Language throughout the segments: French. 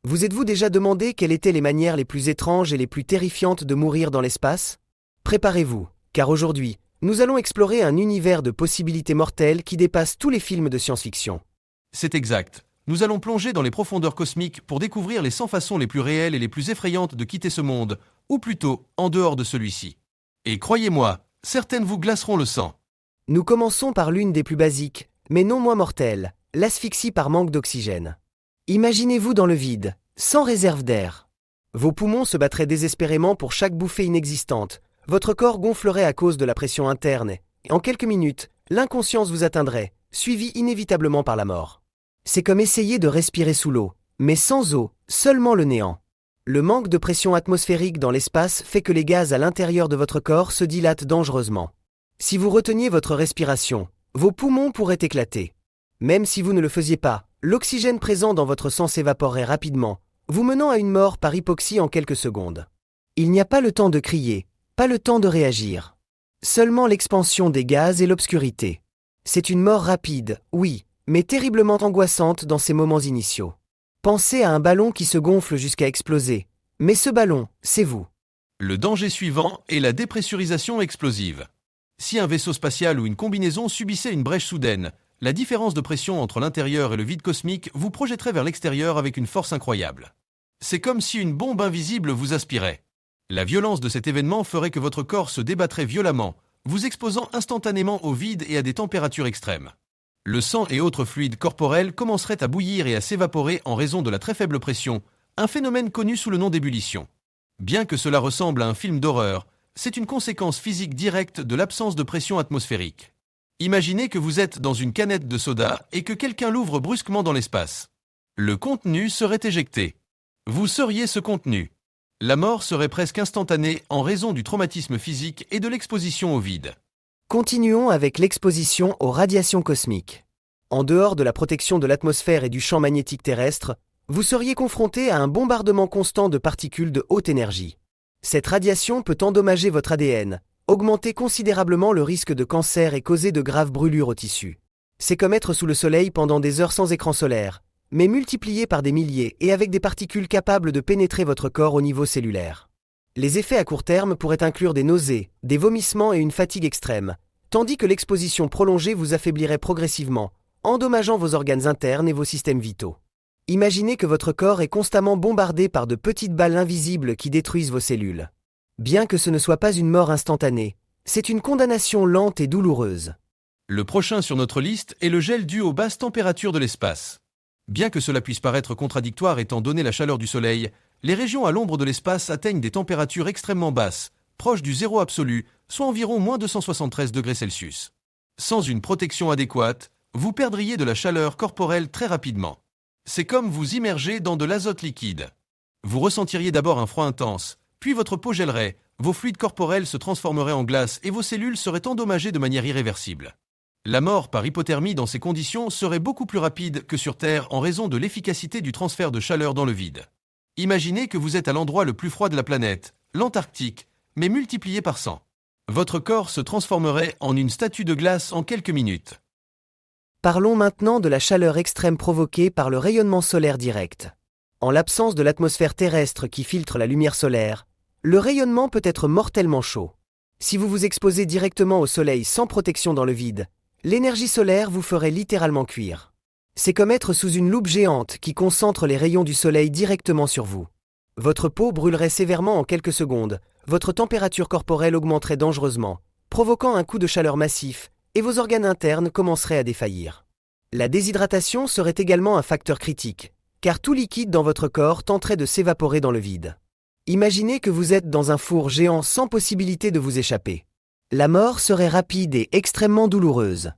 Vous êtes-vous déjà demandé quelles étaient les manières les plus étranges et les plus terrifiantes de mourir dans l'espace? Préparez-vous, car aujourd'hui, nous allons explorer un univers de possibilités mortelles qui dépasse tous les films de science-fiction. C'est exact. Nous allons plonger dans les profondeurs cosmiques pour découvrir les 100 façons les plus réelles et les plus effrayantes de quitter ce monde, ou plutôt, en dehors de celui-ci. Et croyez-moi, certaines vous glaceront le sang. Nous commençons par l'une des plus basiques, mais non moins mortelles, l'asphyxie par manque d'oxygène. Imaginez-vous dans le vide, sans réserve d'air. Vos poumons se battraient désespérément pour chaque bouffée inexistante, votre corps gonflerait à cause de la pression interne, et en quelques minutes, l'inconscience vous atteindrait, suivie inévitablement par la mort. C'est comme essayer de respirer sous l'eau, mais sans eau, seulement le néant. Le manque de pression atmosphérique dans l'espace fait que les gaz à l'intérieur de votre corps se dilatent dangereusement. Si vous reteniez votre respiration, vos poumons pourraient éclater. Même si vous ne le faisiez pas, l'oxygène présent dans votre sang s'évaporerait rapidement, vous menant à une mort par hypoxie en quelques secondes. Il n'y a pas le temps de crier, pas le temps de réagir. Seulement l'expansion des gaz et l'obscurité. C'est une mort rapide, oui, mais terriblement angoissante dans ces moments initiaux. Pensez à un ballon qui se gonfle jusqu'à exploser. Mais ce ballon, c'est vous. Le danger suivant est la dépressurisation explosive. Si un vaisseau spatial ou une combinaison subissait une brèche soudaine, la différence de pression entre l'intérieur et le vide cosmique vous projetterait vers l'extérieur avec une force incroyable. C'est comme si une bombe invisible vous aspirait. La violence de cet événement ferait que votre corps se débattrait violemment, vous exposant instantanément au vide et à des températures extrêmes. Le sang et autres fluides corporels commenceraient à bouillir et à s'évaporer en raison de la très faible pression, un phénomène connu sous le nom d'ébullition. Bien que cela ressemble à un film d'horreur, c'est une conséquence physique directe de l'absence de pression atmosphérique. Imaginez que vous êtes dans une canette de soda et que quelqu'un l'ouvre brusquement dans l'espace. Le contenu serait éjecté. Vous seriez ce contenu. La mort serait presque instantanée en raison du traumatisme physique et de l'exposition au vide. Continuons avec l'exposition aux radiations cosmiques. En dehors de la protection de l'atmosphère et du champ magnétique terrestre, vous seriez confronté à un bombardement constant de particules de haute énergie. Cette radiation peut endommager votre ADN, augmenter considérablement le risque de cancer et causer de graves brûlures aux tissus. C'est comme être sous le soleil pendant des heures sans écran solaire, mais multiplié par des milliers et avec des particules capables de pénétrer votre corps au niveau cellulaire. Les effets à court terme pourraient inclure des nausées, des vomissements et une fatigue extrême, tandis que l'exposition prolongée vous affaiblirait progressivement, endommageant vos organes internes et vos systèmes vitaux. Imaginez que votre corps est constamment bombardé par de petites balles invisibles qui détruisent vos cellules. Bien que ce ne soit pas une mort instantanée, c'est une condamnation lente et douloureuse. Le prochain sur notre liste est le gel dû aux basses températures de l'espace. Bien que cela puisse paraître contradictoire étant donné la chaleur du Soleil, les régions à l'ombre de l'espace atteignent des températures extrêmement basses, proches du zéro absolu, soit environ moins 273 degrés Celsius. Sans une protection adéquate, vous perdriez de la chaleur corporelle très rapidement. C'est comme vous immerger dans de l'azote liquide. Vous ressentiriez d'abord un froid intense, puis votre peau gèlerait, vos fluides corporels se transformeraient en glace et vos cellules seraient endommagées de manière irréversible. La mort par hypothermie dans ces conditions serait beaucoup plus rapide que sur Terre en raison de l'efficacité du transfert de chaleur dans le vide. Imaginez que vous êtes à l'endroit le plus froid de la planète, l'Antarctique, mais multiplié par 100. Votre corps se transformerait en une statue de glace en quelques minutes. Parlons maintenant de la chaleur extrême provoquée par le rayonnement solaire direct. En l'absence de l'atmosphère terrestre qui filtre la lumière solaire, le rayonnement peut être mortellement chaud. Si vous vous exposez directement au soleil sans protection dans le vide, l'énergie solaire vous ferait littéralement cuire. C'est comme être sous une loupe géante qui concentre les rayons du soleil directement sur vous. Votre peau brûlerait sévèrement en quelques secondes, votre température corporelle augmenterait dangereusement, provoquant un coup de chaleur massif, et vos organes internes commenceraient à défaillir. La déshydratation serait également un facteur critique, car tout liquide dans votre corps tenterait de s'évaporer dans le vide. Imaginez que vous êtes dans un four géant sans possibilité de vous échapper. La mort serait rapide et extrêmement douloureuse.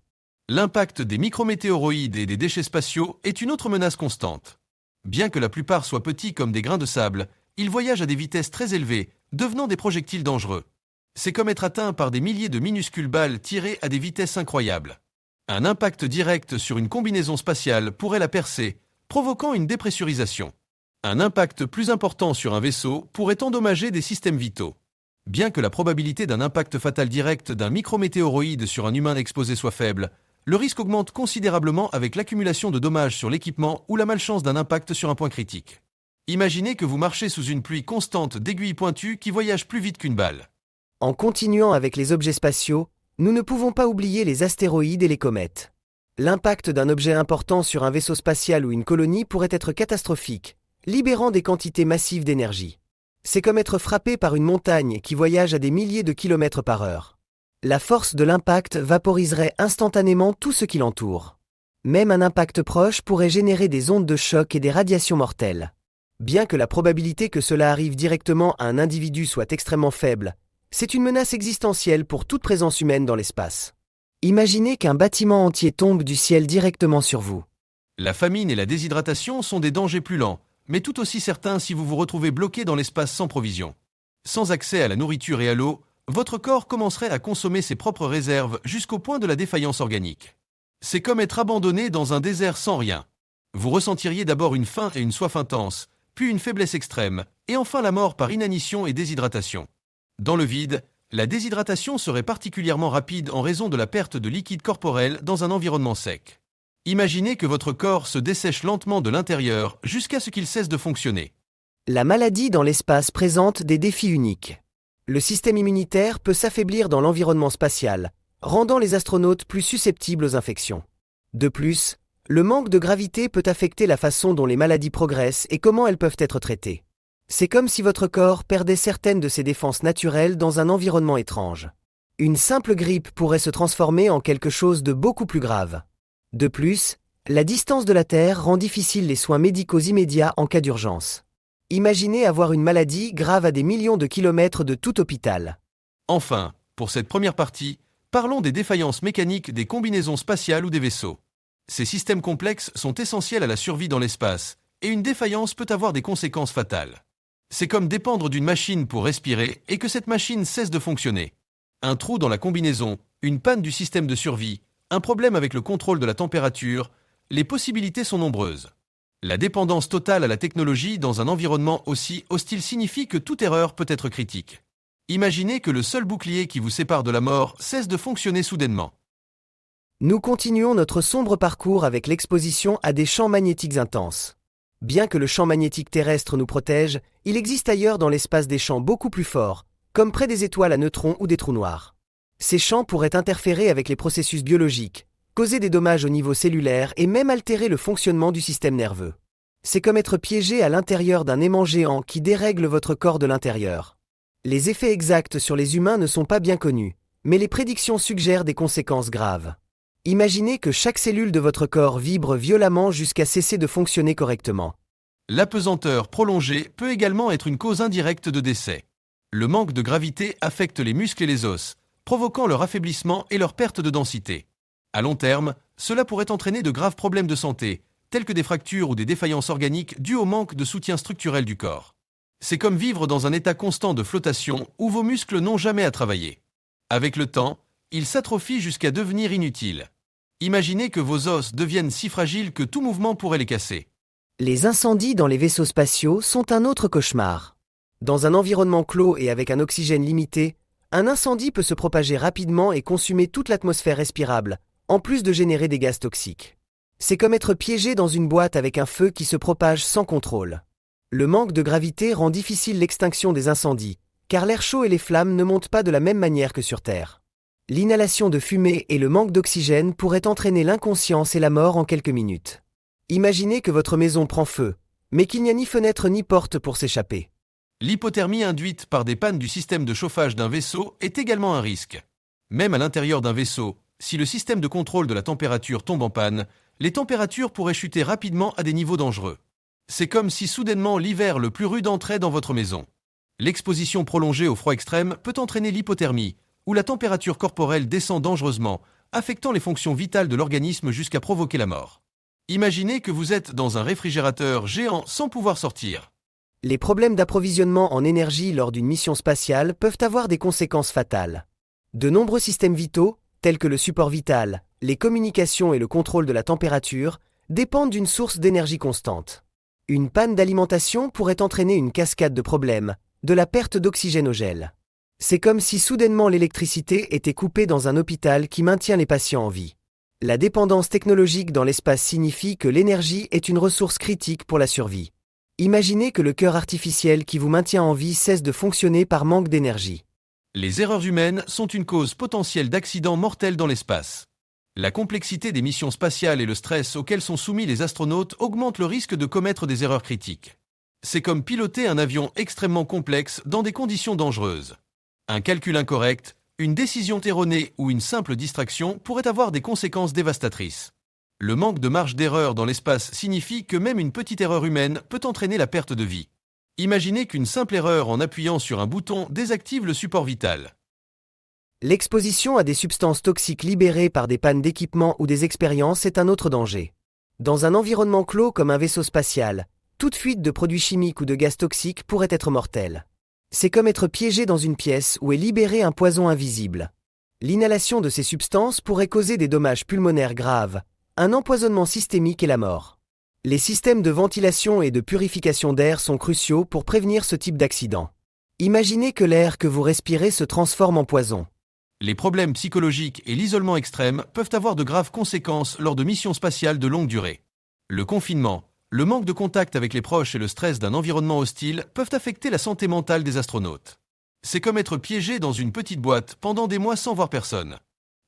L'impact des micrométéoroïdes et des déchets spatiaux est une autre menace constante. Bien que la plupart soient petits comme des grains de sable, ils voyagent à des vitesses très élevées, devenant des projectiles dangereux. C'est comme être atteint par des milliers de minuscules balles tirées à des vitesses incroyables. Un impact direct sur une combinaison spatiale pourrait la percer, provoquant une dépressurisation. Un impact plus important sur un vaisseau pourrait endommager des systèmes vitaux. Bien que la probabilité d'un impact fatal direct d'un micrométéoroïde sur un humain exposé soit faible, le risque augmente considérablement avec l'accumulation de dommages sur l'équipement ou la malchance d'un impact sur un point critique. Imaginez que vous marchez sous une pluie constante d'aiguilles pointues qui voyagent plus vite qu'une balle. En continuant avec les objets spatiaux, nous ne pouvons pas oublier les astéroïdes et les comètes. L'impact d'un objet important sur un vaisseau spatial ou une colonie pourrait être catastrophique, libérant des quantités massives d'énergie. C'est comme être frappé par une montagne qui voyage à des milliers de kilomètres par heure. La force de l'impact vaporiserait instantanément tout ce qui l'entoure. Même un impact proche pourrait générer des ondes de choc et des radiations mortelles. Bien que la probabilité que cela arrive directement à un individu soit extrêmement faible, c'est une menace existentielle pour toute présence humaine dans l'espace. Imaginez qu'un bâtiment entier tombe du ciel directement sur vous. La famine et la déshydratation sont des dangers plus lents, mais tout aussi certains si vous vous retrouvez bloqué dans l'espace sans provision. Sans accès à la nourriture et à l'eau, votre corps commencerait à consommer ses propres réserves jusqu'au point de la défaillance organique. C'est comme être abandonné dans un désert sans rien. Vous ressentiriez d'abord une faim et une soif intense, puis une faiblesse extrême, et enfin la mort par inanition et déshydratation. Dans le vide, la déshydratation serait particulièrement rapide en raison de la perte de liquide corporel dans un environnement sec. Imaginez que votre corps se dessèche lentement de l'intérieur jusqu'à ce qu'il cesse de fonctionner. La maladie dans l'espace présente des défis uniques. Le système immunitaire peut s'affaiblir dans l'environnement spatial, rendant les astronautes plus susceptibles aux infections. De plus, le manque de gravité peut affecter la façon dont les maladies progressent et comment elles peuvent être traitées. C'est comme si votre corps perdait certaines de ses défenses naturelles dans un environnement étrange. Une simple grippe pourrait se transformer en quelque chose de beaucoup plus grave. De plus, la distance de la Terre rend difficile les soins médicaux immédiats en cas d'urgence. Imaginez avoir une maladie grave à des millions de kilomètres de tout hôpital. Enfin, pour cette première partie, parlons des défaillances mécaniques des combinaisons spatiales ou des vaisseaux. Ces systèmes complexes sont essentiels à la survie dans l'espace, et une défaillance peut avoir des conséquences fatales. C'est comme dépendre d'une machine pour respirer et que cette machine cesse de fonctionner. Un trou dans la combinaison, une panne du système de survie, un problème avec le contrôle de la température, les possibilités sont nombreuses. La dépendance totale à la technologie dans un environnement aussi hostile signifie que toute erreur peut être critique. Imaginez que le seul bouclier qui vous sépare de la mort cesse de fonctionner soudainement. Nous continuons notre sombre parcours avec l'exposition à des champs magnétiques intenses. Bien que le champ magnétique terrestre nous protège, il existe ailleurs dans l'espace des champs beaucoup plus forts, comme près des étoiles à neutrons ou des trous noirs. Ces champs pourraient interférer avec les processus biologiques, causer des dommages au niveau cellulaire et même altérer le fonctionnement du système nerveux. C'est comme être piégé à l'intérieur d'un aimant géant qui dérègle votre corps de l'intérieur. Les effets exacts sur les humains ne sont pas bien connus, mais les prédictions suggèrent des conséquences graves. Imaginez que chaque cellule de votre corps vibre violemment jusqu'à cesser de fonctionner correctement. L'apesanteur prolongée peut également être une cause indirecte de décès. Le manque de gravité affecte les muscles et les os, provoquant leur affaiblissement et leur perte de densité. À long terme, cela pourrait entraîner de graves problèmes de santé, tels que des fractures ou des défaillances organiques dues au manque de soutien structurel du corps. C'est comme vivre dans un état constant de flottation où vos muscles n'ont jamais à travailler. Avec le temps, ils s'atrophient jusqu'à devenir inutiles. Imaginez que vos os deviennent si fragiles que tout mouvement pourrait les casser. Les incendies dans les vaisseaux spatiaux sont un autre cauchemar. Dans un environnement clos et avec un oxygène limité, un incendie peut se propager rapidement et consumer toute l'atmosphère respirable, en plus de générer des gaz toxiques. C'est comme être piégé dans une boîte avec un feu qui se propage sans contrôle. Le manque de gravité rend difficile l'extinction des incendies, car l'air chaud et les flammes ne montent pas de la même manière que sur Terre. L'inhalation de fumée et le manque d'oxygène pourraient entraîner l'inconscience et la mort en quelques minutes. Imaginez que votre maison prend feu, mais qu'il n'y a ni fenêtre ni porte pour s'échapper. L'hypothermie induite par des pannes du système de chauffage d'un vaisseau est également un risque. Même à l'intérieur d'un vaisseau, si le système de contrôle de la température tombe en panne, les températures pourraient chuter rapidement à des niveaux dangereux. C'est comme si soudainement l'hiver le plus rude entrait dans votre maison. L'exposition prolongée au froid extrême peut entraîner l'hypothermie, où la température corporelle descend dangereusement, affectant les fonctions vitales de l'organisme jusqu'à provoquer la mort. Imaginez que vous êtes dans un réfrigérateur géant sans pouvoir sortir. Les problèmes d'approvisionnement en énergie lors d'une mission spatiale peuvent avoir des conséquences fatales. De nombreux systèmes vitaux, tels que le support vital, les communications et le contrôle de la température, dépendent d'une source d'énergie constante. Une panne d'alimentation pourrait entraîner une cascade de problèmes, de la perte d'oxygène au gel. C'est comme si soudainement l'électricité était coupée dans un hôpital qui maintient les patients en vie. La dépendance technologique dans l'espace signifie que l'énergie est une ressource critique pour la survie. Imaginez que le cœur artificiel qui vous maintient en vie cesse de fonctionner par manque d'énergie. Les erreurs humaines sont une cause potentielle d'accidents mortels dans l'espace. La complexité des missions spatiales et le stress auxquels sont soumis les astronautes augmentent le risque de commettre des erreurs critiques. C'est comme piloter un avion extrêmement complexe dans des conditions dangereuses. Un calcul incorrect, une décision erronée ou une simple distraction pourraient avoir des conséquences dévastatrices. Le manque de marge d'erreur dans l'espace signifie que même une petite erreur humaine peut entraîner la perte de vie. Imaginez qu'une simple erreur en appuyant sur un bouton désactive le support vital. L'exposition à des substances toxiques libérées par des pannes d'équipement ou des expériences est un autre danger. Dans un environnement clos comme un vaisseau spatial, toute fuite de produits chimiques ou de gaz toxiques pourrait être mortelle. C'est comme être piégé dans une pièce où est libéré un poison invisible. L'inhalation de ces substances pourrait causer des dommages pulmonaires graves, un empoisonnement systémique et la mort. Les systèmes de ventilation et de purification d'air sont cruciaux pour prévenir ce type d'accident. Imaginez que l'air que vous respirez se transforme en poison. Les problèmes psychologiques et l'isolement extrême peuvent avoir de graves conséquences lors de missions spatiales de longue durée. Le confinement, le manque de contact avec les proches et le stress d'un environnement hostile peuvent affecter la santé mentale des astronautes. C'est comme être piégé dans une petite boîte pendant des mois sans voir personne.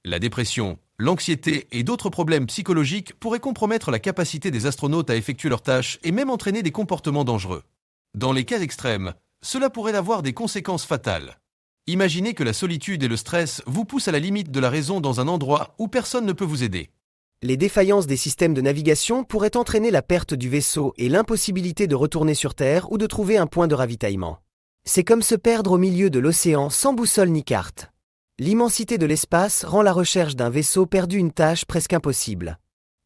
La dépression, l'anxiété et d'autres problèmes psychologiques pourraient compromettre la capacité des astronautes à effectuer leurs tâches et même entraîner des comportements dangereux. Dans les cas extrêmes, cela pourrait avoir des conséquences fatales. Imaginez que la solitude et le stress vous poussent à la limite de la raison dans un endroit où personne ne peut vous aider. Les défaillances des systèmes de navigation pourraient entraîner la perte du vaisseau et l'impossibilité de retourner sur Terre ou de trouver un point de ravitaillement. C'est comme se perdre au milieu de l'océan sans boussole ni carte. L'immensité de l'espace rend la recherche d'un vaisseau perdu une tâche presque impossible.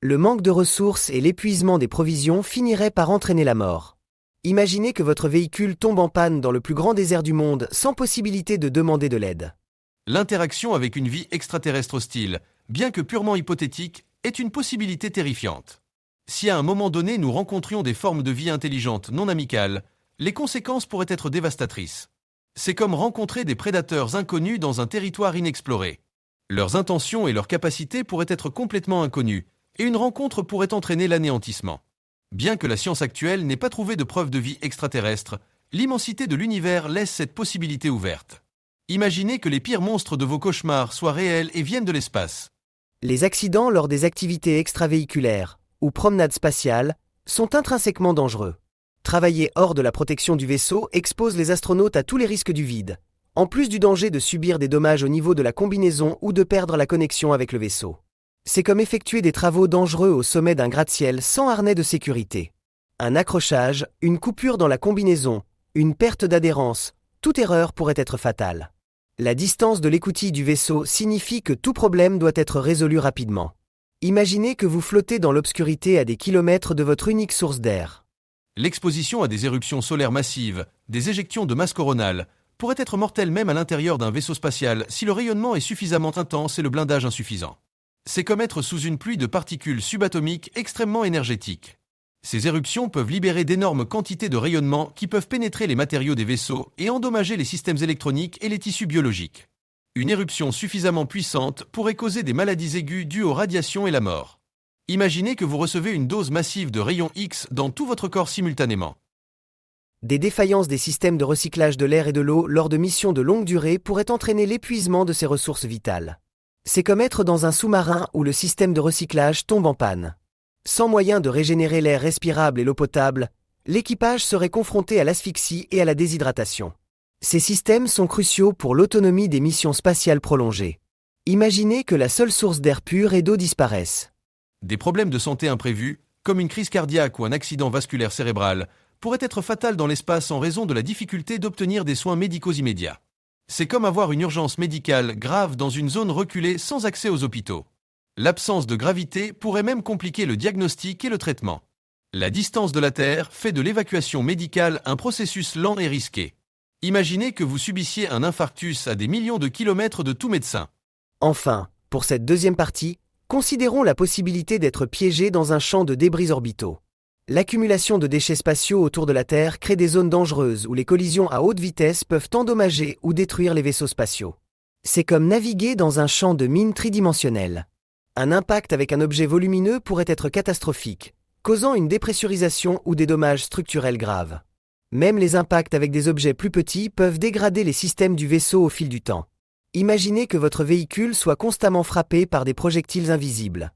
Le manque de ressources et l'épuisement des provisions finiraient par entraîner la mort. Imaginez que votre véhicule tombe en panne dans le plus grand désert du monde sans possibilité de demander de l'aide. L'interaction avec une vie extraterrestre hostile, bien que purement hypothétique, est une possibilité terrifiante. Si à un moment donné nous rencontrions des formes de vie intelligentes non amicales, les conséquences pourraient être dévastatrices. C'est comme rencontrer des prédateurs inconnus dans un territoire inexploré. Leurs intentions et leurs capacités pourraient être complètement inconnues, et une rencontre pourrait entraîner l'anéantissement. Bien que la science actuelle n'ait pas trouvé de preuves de vie extraterrestre, l'immensité de l'univers laisse cette possibilité ouverte. Imaginez que les pires monstres de vos cauchemars soient réels et viennent de l'espace. Les accidents lors des activités extravéhiculaires ou promenades spatiales sont intrinsèquement dangereux. Travailler hors de la protection du vaisseau expose les astronautes à tous les risques du vide, en plus du danger de subir des dommages au niveau de la combinaison ou de perdre la connexion avec le vaisseau. C'est comme effectuer des travaux dangereux au sommet d'un gratte-ciel sans harnais de sécurité. Un accrochage, une coupure dans la combinaison, une perte d'adhérence, toute erreur pourrait être fatale. La distance de l'écoutille du vaisseau signifie que tout problème doit être résolu rapidement. Imaginez que vous flottez dans l'obscurité à des kilomètres de votre unique source d'air. L'exposition à des éruptions solaires massives, des éjections de masse coronale, pourrait être mortelle même à l'intérieur d'un vaisseau spatial si le rayonnement est suffisamment intense et le blindage insuffisant. C'est comme être sous une pluie de particules subatomiques extrêmement énergétiques. Ces éruptions peuvent libérer d'énormes quantités de rayonnement qui peuvent pénétrer les matériaux des vaisseaux et endommager les systèmes électroniques et les tissus biologiques. Une éruption suffisamment puissante pourrait causer des maladies aiguës dues aux radiations et la mort. Imaginez que vous recevez une dose massive de rayons X dans tout votre corps simultanément. Des défaillances des systèmes de recyclage de l'air et de l'eau lors de missions de longue durée pourraient entraîner l'épuisement de ces ressources vitales. C'est comme être dans un sous-marin où le système de recyclage tombe en panne. Sans moyen de régénérer l'air respirable et l'eau potable, l'équipage serait confronté à l'asphyxie et à la déshydratation. Ces systèmes sont cruciaux pour l'autonomie des missions spatiales prolongées. Imaginez que la seule source d'air pur et d'eau disparaisse. Des problèmes de santé imprévus, comme une crise cardiaque ou un accident vasculaire cérébral, pourraient être fatals dans l'espace en raison de la difficulté d'obtenir des soins médicaux immédiats. C'est comme avoir une urgence médicale grave dans une zone reculée sans accès aux hôpitaux. L'absence de gravité pourrait même compliquer le diagnostic et le traitement. La distance de la Terre fait de l'évacuation médicale un processus lent et risqué. Imaginez que vous subissiez un infarctus à des millions de kilomètres de tout médecin. Enfin, pour cette deuxième partie, considérons la possibilité d'être piégé dans un champ de débris orbitaux. L'accumulation de déchets spatiaux autour de la Terre crée des zones dangereuses où les collisions à haute vitesse peuvent endommager ou détruire les vaisseaux spatiaux. C'est comme naviguer dans un champ de mines tridimensionnel. Un impact avec un objet volumineux pourrait être catastrophique, causant une dépressurisation ou des dommages structurels graves. Même les impacts avec des objets plus petits peuvent dégrader les systèmes du vaisseau au fil du temps. Imaginez que votre véhicule soit constamment frappé par des projectiles invisibles.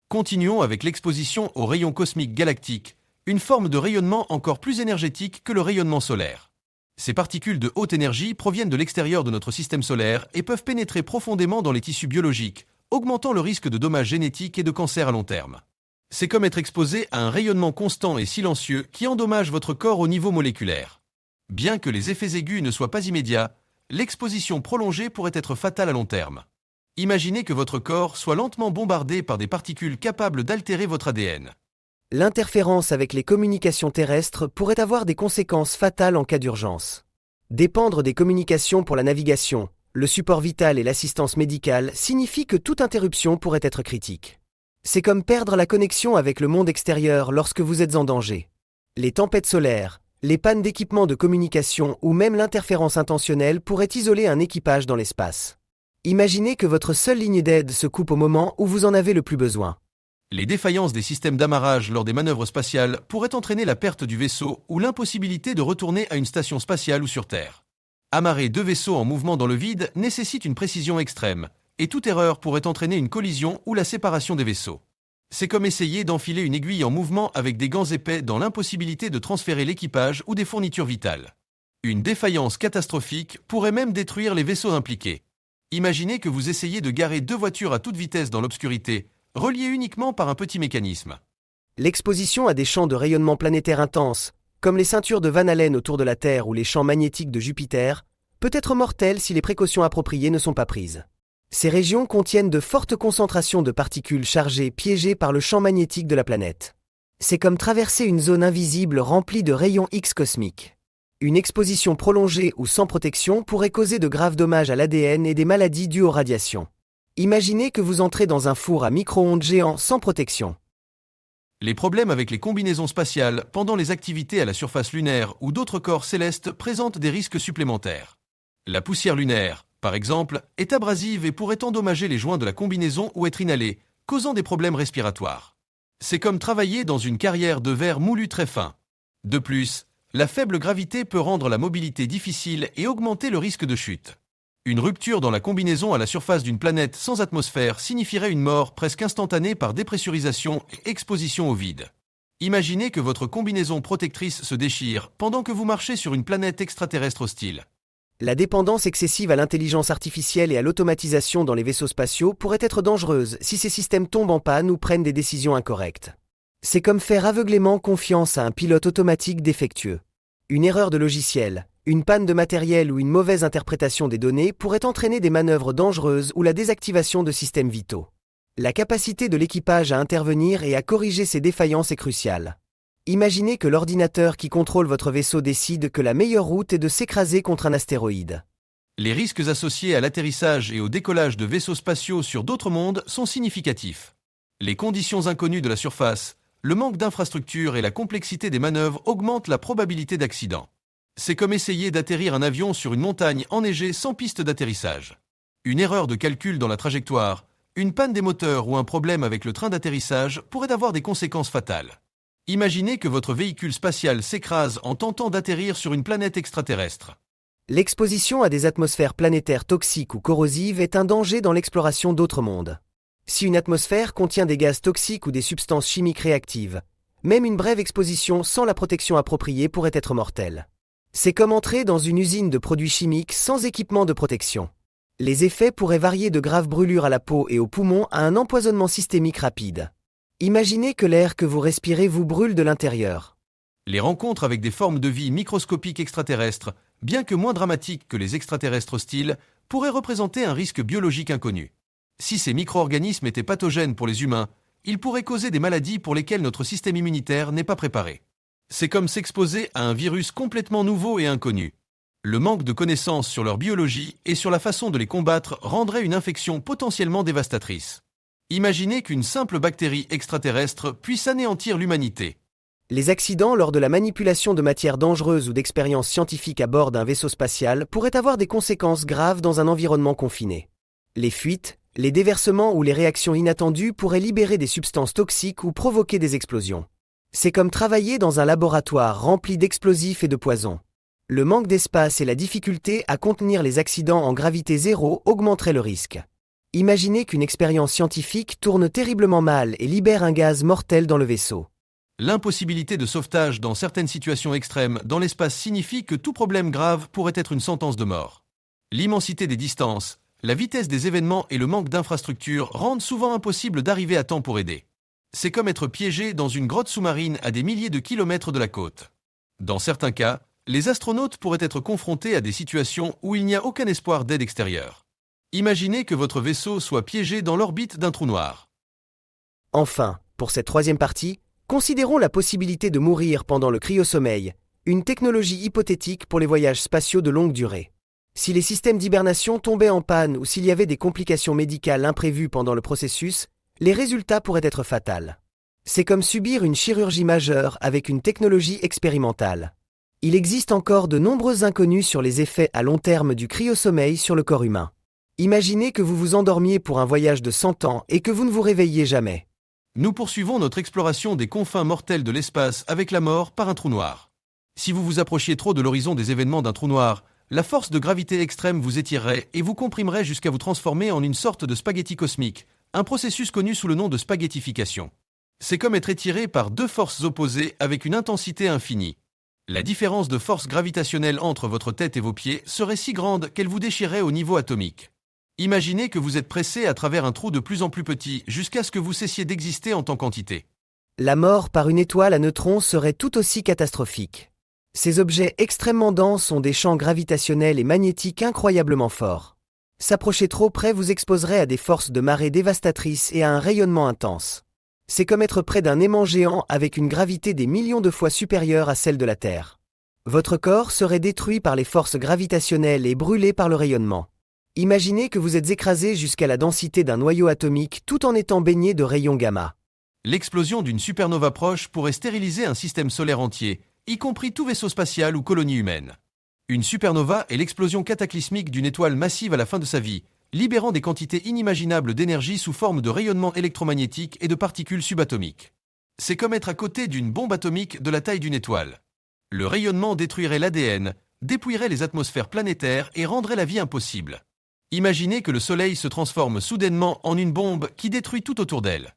Continuons avec l'exposition aux rayons cosmiques galactiques, une forme de rayonnement encore plus énergétique que le rayonnement solaire. Ces particules de haute énergie proviennent de l'extérieur de notre système solaire et peuvent pénétrer profondément dans les tissus biologiques, augmentant le risque de dommages génétiques et de cancer à long terme. C'est comme être exposé à un rayonnement constant et silencieux qui endommage votre corps au niveau moléculaire. Bien que les effets aigus ne soient pas immédiats, l'exposition prolongée pourrait être fatale à long terme. Imaginez que votre corps soit lentement bombardé par des particules capables d'altérer votre ADN. L'interférence avec les communications terrestres pourrait avoir des conséquences fatales en cas d'urgence. Dépendre des communications pour la navigation, le support vital et l'assistance médicale signifie que toute interruption pourrait être critique. C'est comme perdre la connexion avec le monde extérieur lorsque vous êtes en danger. Les tempêtes solaires, les pannes d'équipements de communication ou même l'interférence intentionnelle pourraient isoler un équipage dans l'espace. Imaginez que votre seule ligne d'aide se coupe au moment où vous en avez le plus besoin. Les défaillances des systèmes d'amarrage lors des manœuvres spatiales pourraient entraîner la perte du vaisseau ou l'impossibilité de retourner à une station spatiale ou sur Terre. Amarrer deux vaisseaux en mouvement dans le vide nécessite une précision extrême, et toute erreur pourrait entraîner une collision ou la séparation des vaisseaux. C'est comme essayer d'enfiler une aiguille en mouvement avec des gants épais dans l'impossibilité de transférer l'équipage ou des fournitures vitales. Une défaillance catastrophique pourrait même détruire les vaisseaux impliqués. Imaginez que vous essayez de garer deux voitures à toute vitesse dans l'obscurité, reliées uniquement par un petit mécanisme. L'exposition à des champs de rayonnement planétaire intenses, comme les ceintures de Van Allen autour de la Terre ou les champs magnétiques de Jupiter, peut être mortelle si les précautions appropriées ne sont pas prises. Ces régions contiennent de fortes concentrations de particules chargées piégées par le champ magnétique de la planète. C'est comme traverser une zone invisible remplie de rayons X cosmiques. Une exposition prolongée ou sans protection pourrait causer de graves dommages à l'ADN et des maladies dues aux radiations. Imaginez que vous entrez dans un four à micro-ondes géant sans protection. Les problèmes avec les combinaisons spatiales pendant les activités à la surface lunaire ou d'autres corps célestes présentent des risques supplémentaires. La poussière lunaire, par exemple, est abrasive et pourrait endommager les joints de la combinaison ou être inhalée, causant des problèmes respiratoires. C'est comme travailler dans une carrière de verre moulu très fin. De plus, la faible gravité peut rendre la mobilité difficile et augmenter le risque de chute. Une rupture dans la combinaison à la surface d'une planète sans atmosphère signifierait une mort presque instantanée par dépressurisation et exposition au vide. Imaginez que votre combinaison protectrice se déchire pendant que vous marchez sur une planète extraterrestre hostile. La dépendance excessive à l'intelligence artificielle et à l'automatisation dans les vaisseaux spatiaux pourrait être dangereuse si ces systèmes tombent en panne ou prennent des décisions incorrectes. C'est comme faire aveuglément confiance à un pilote automatique défectueux. Une erreur de logiciel, une panne de matériel ou une mauvaise interprétation des données pourrait entraîner des manœuvres dangereuses ou la désactivation de systèmes vitaux. La capacité de l'équipage à intervenir et à corriger ces défaillances est cruciale. Imaginez que l'ordinateur qui contrôle votre vaisseau décide que la meilleure route est de s'écraser contre un astéroïde. Les risques associés à l'atterrissage et au décollage de vaisseaux spatiaux sur d'autres mondes sont significatifs. Les conditions inconnues de la surface, le manque d'infrastructures et la complexité des manœuvres augmentent la probabilité d'accident. C'est comme essayer d'atterrir un avion sur une montagne enneigée sans piste d'atterrissage. Une erreur de calcul dans la trajectoire, une panne des moteurs ou un problème avec le train d'atterrissage pourraient avoir des conséquences fatales. Imaginez que votre véhicule spatial s'écrase en tentant d'atterrir sur une planète extraterrestre. L'exposition à des atmosphères planétaires toxiques ou corrosives est un danger dans l'exploration d'autres mondes. Si une atmosphère contient des gaz toxiques ou des substances chimiques réactives, même une brève exposition sans la protection appropriée pourrait être mortelle. C'est comme entrer dans une usine de produits chimiques sans équipement de protection. Les effets pourraient varier de graves brûlures à la peau et aux poumons à un empoisonnement systémique rapide. Imaginez que l'air que vous respirez vous brûle de l'intérieur. Les rencontres avec des formes de vie microscopiques extraterrestres, bien que moins dramatiques que les extraterrestres hostiles, pourraient représenter un risque biologique inconnu. Si ces micro-organismes étaient pathogènes pour les humains, ils pourraient causer des maladies pour lesquelles notre système immunitaire n'est pas préparé. C'est comme s'exposer à un virus complètement nouveau et inconnu. Le manque de connaissances sur leur biologie et sur la façon de les combattre rendrait une infection potentiellement dévastatrice. Imaginez qu'une simple bactérie extraterrestre puisse anéantir l'humanité. Les accidents lors de la manipulation de matières dangereuses ou d'expériences scientifiques à bord d'un vaisseau spatial pourraient avoir des conséquences graves dans un environnement confiné. Les fuites, les déversements ou les réactions inattendues pourraient libérer des substances toxiques ou provoquer des explosions. C'est comme travailler dans un laboratoire rempli d'explosifs et de poisons. Le manque d'espace et la difficulté à contenir les accidents en gravité zéro augmenteraient le risque. Imaginez qu'une expérience scientifique tourne terriblement mal et libère un gaz mortel dans le vaisseau. L'impossibilité de sauvetage dans certaines situations extrêmes dans l'espace signifie que tout problème grave pourrait être une sentence de mort. L'immensité des distances, la vitesse des événements et le manque d'infrastructures rendent souvent impossible d'arriver à temps pour aider. C'est comme être piégé dans une grotte sous-marine à des milliers de kilomètres de la côte. Dans certains cas, les astronautes pourraient être confrontés à des situations où il n'y a aucun espoir d'aide extérieure. Imaginez que votre vaisseau soit piégé dans l'orbite d'un trou noir. Enfin, pour cette troisième partie, considérons la possibilité de mourir pendant le cryosommeil, une technologie hypothétique pour les voyages spatiaux de longue durée. Si les systèmes d'hibernation tombaient en panne ou s'il y avait des complications médicales imprévues pendant le processus, les résultats pourraient être fatals. C'est comme subir une chirurgie majeure avec une technologie expérimentale. Il existe encore de nombreux inconnus sur les effets à long terme du cryosommeil sur le corps humain. Imaginez que vous vous endormiez pour un voyage de 100 ans et que vous ne vous réveilliez jamais. Nous poursuivons notre exploration des confins mortels de l'espace avec la mort par un trou noir. Si vous vous approchiez trop de l'horizon des événements d'un trou noir, la force de gravité extrême vous étirerait et vous comprimerait jusqu'à vous transformer en une sorte de spaghetti cosmique, un processus connu sous le nom de spaghettification. C'est comme être étiré par deux forces opposées avec une intensité infinie. La différence de force gravitationnelle entre votre tête et vos pieds serait si grande qu'elle vous déchirerait au niveau atomique. Imaginez que vous êtes pressé à travers un trou de plus en plus petit jusqu'à ce que vous cessiez d'exister en tant qu'entité. La mort par une étoile à neutrons serait tout aussi catastrophique. Ces objets extrêmement denses ont des champs gravitationnels et magnétiques incroyablement forts. S'approcher trop près vous exposerait à des forces de marée dévastatrices et à un rayonnement intense. C'est comme être près d'un aimant géant avec une gravité des millions de fois supérieure à celle de la Terre. Votre corps serait détruit par les forces gravitationnelles et brûlé par le rayonnement. Imaginez que vous êtes écrasé jusqu'à la densité d'un noyau atomique tout en étant baigné de rayons gamma. L'explosion d'une supernova proche pourrait stériliser un système solaire entier, y compris tout vaisseau spatial ou colonie humaine. Une supernova est l'explosion cataclysmique d'une étoile massive à la fin de sa vie, libérant des quantités inimaginables d'énergie sous forme de rayonnement électromagnétique et de particules subatomiques. C'est comme être à côté d'une bombe atomique de la taille d'une étoile. Le rayonnement détruirait l'ADN, dépouillerait les atmosphères planétaires et rendrait la vie impossible. Imaginez que le Soleil se transforme soudainement en une bombe qui détruit tout autour d'elle.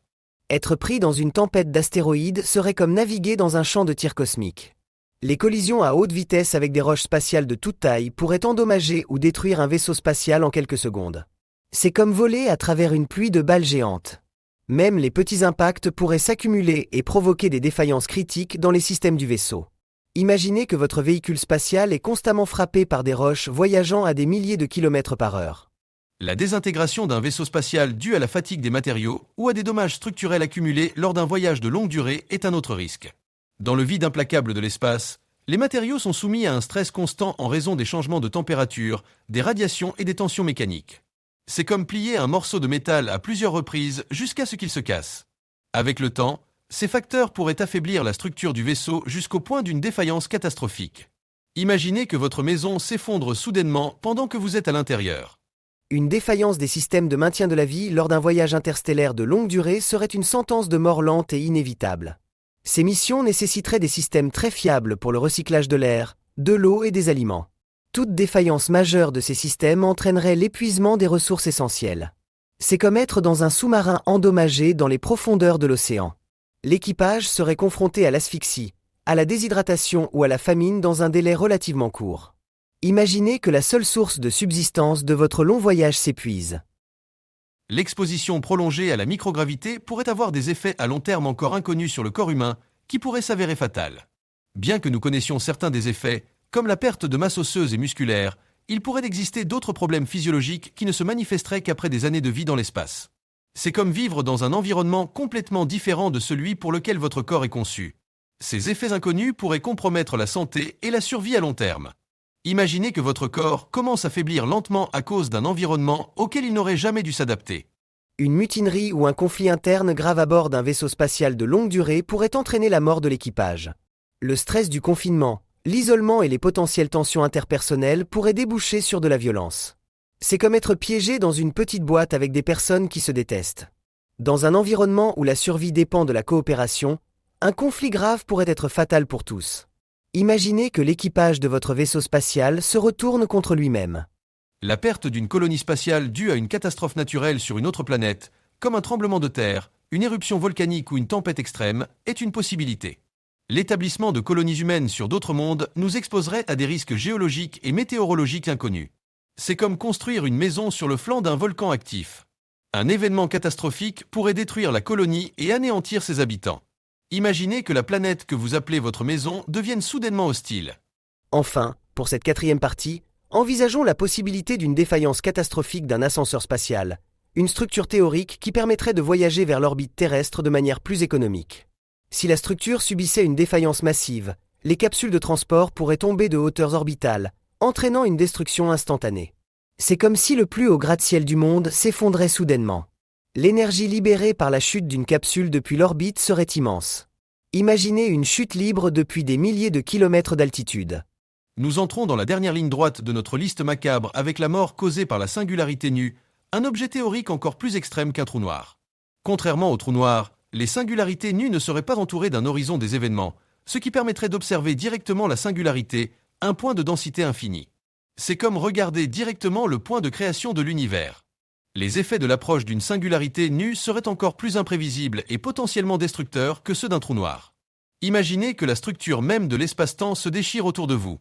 Être pris dans une tempête d'astéroïdes serait comme naviguer dans un champ de tir cosmique. Les collisions à haute vitesse avec des roches spatiales de toute taille pourraient endommager ou détruire un vaisseau spatial en quelques secondes. C'est comme voler à travers une pluie de balles géantes. Même les petits impacts pourraient s'accumuler et provoquer des défaillances critiques dans les systèmes du vaisseau. Imaginez que votre véhicule spatial est constamment frappé par des roches voyageant à des milliers de kilomètres par heure. La désintégration d'un vaisseau spatial due à la fatigue des matériaux ou à des dommages structurels accumulés lors d'un voyage de longue durée est un autre risque. Dans le vide implacable de l'espace, les matériaux sont soumis à un stress constant en raison des changements de température, des radiations et des tensions mécaniques. C'est comme plier un morceau de métal à plusieurs reprises jusqu'à ce qu'il se casse. Avec le temps, ces facteurs pourraient affaiblir la structure du vaisseau jusqu'au point d'une défaillance catastrophique. Imaginez que votre maison s'effondre soudainement pendant que vous êtes à l'intérieur. Une défaillance des systèmes de maintien de la vie lors d'un voyage interstellaire de longue durée serait une sentence de mort lente et inévitable. Ces missions nécessiteraient des systèmes très fiables pour le recyclage de l'air, de l'eau et des aliments. Toute défaillance majeure de ces systèmes entraînerait l'épuisement des ressources essentielles. C'est comme être dans un sous-marin endommagé dans les profondeurs de l'océan. L'équipage serait confronté à l'asphyxie, à la déshydratation ou à la famine dans un délai relativement court. Imaginez que la seule source de subsistance de votre long voyage s'épuise. L'exposition prolongée à la microgravité pourrait avoir des effets à long terme encore inconnus sur le corps humain qui pourraient s'avérer fatals. Bien que nous connaissions certains des effets, comme la perte de masse osseuse et musculaire, il pourrait exister d'autres problèmes physiologiques qui ne se manifesteraient qu'après des années de vie dans l'espace. C'est comme vivre dans un environnement complètement différent de celui pour lequel votre corps est conçu. Ces effets inconnus pourraient compromettre la santé et la survie à long terme. Imaginez que votre corps commence à faiblir lentement à cause d'un environnement auquel il n'aurait jamais dû s'adapter. Une mutinerie ou un conflit interne grave à bord d'un vaisseau spatial de longue durée pourrait entraîner la mort de l'équipage. Le stress du confinement, l'isolement et les potentielles tensions interpersonnelles pourraient déboucher sur de la violence. C'est comme être piégé dans une petite boîte avec des personnes qui se détestent. Dans un environnement où la survie dépend de la coopération, Un conflit grave pourrait être fatal pour tous. Imaginez que l'équipage de votre vaisseau spatial se retourne contre lui-même. La perte d'une colonie spatiale due à une catastrophe naturelle sur une autre planète, comme un tremblement de terre, une éruption volcanique ou une tempête extrême, est une possibilité. L'établissement de colonies humaines sur d'autres mondes nous exposerait à des risques géologiques et météorologiques inconnus. C'est comme construire une maison sur le flanc d'un volcan actif. Un événement catastrophique pourrait détruire la colonie et anéantir ses habitants. Imaginez que la planète que vous appelez votre maison devienne soudainement hostile. Enfin, pour cette quatrième partie, envisageons la possibilité d'une défaillance catastrophique d'un ascenseur spatial, une structure théorique qui permettrait de voyager vers l'orbite terrestre de manière plus économique. Si la structure subissait une défaillance massive, les capsules de transport pourraient tomber de hauteurs orbitales, entraînant une destruction instantanée. C'est comme si le plus haut gratte-ciel du monde s'effondrait soudainement. L'énergie libérée par la chute d'une capsule depuis l'orbite serait immense. Imaginez une chute libre depuis des milliers de kilomètres d'altitude. Nous entrons dans la dernière ligne droite de notre liste macabre avec la mort causée par la singularité nue, un objet théorique encore plus extrême qu'un trou noir. Contrairement au trou noir, les singularités nues ne seraient pas entourées d'un horizon des événements, ce qui permettrait d'observer directement la singularité, un point de densité infinie. C'est comme regarder directement le point de création de l'univers. Les effets de l'approche d'une singularité nue seraient encore plus imprévisibles et potentiellement destructeurs que ceux d'un trou noir. Imaginez que la structure même de l'espace-temps se déchire autour de vous.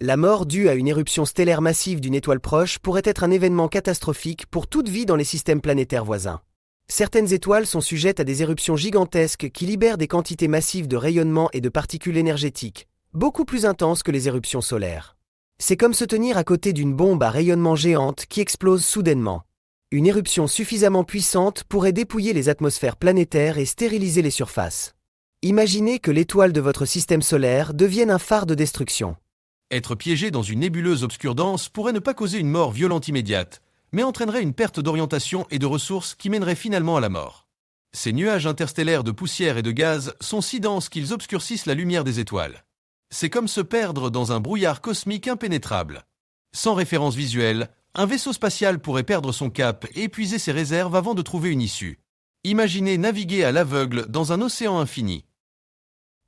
La mort due à une éruption stellaire massive d'une étoile proche pourrait être un événement catastrophique pour toute vie dans les systèmes planétaires voisins. Certaines étoiles sont sujettes à des éruptions gigantesques qui libèrent des quantités massives de rayonnement et de particules énergétiques, beaucoup plus intenses que les éruptions solaires. C'est comme se tenir à côté d'une bombe à rayonnement géante qui explose soudainement. Une éruption suffisamment puissante pourrait dépouiller les atmosphères planétaires et stériliser les surfaces. Imaginez que l'étoile de votre système solaire devienne un phare de destruction. Être piégé dans une nébuleuse obscure dense pourrait ne pas causer une mort violente immédiate, mais entraînerait une perte d'orientation et de ressources qui mènerait finalement à la mort. Ces nuages interstellaires de poussière et de gaz sont si denses qu'ils obscurcissent la lumière des étoiles. C'est comme se perdre dans un brouillard cosmique impénétrable. Sans référence visuelle, un vaisseau spatial pourrait perdre son cap et épuiser ses réserves avant de trouver une issue. Imaginez naviguer à l'aveugle dans un océan infini.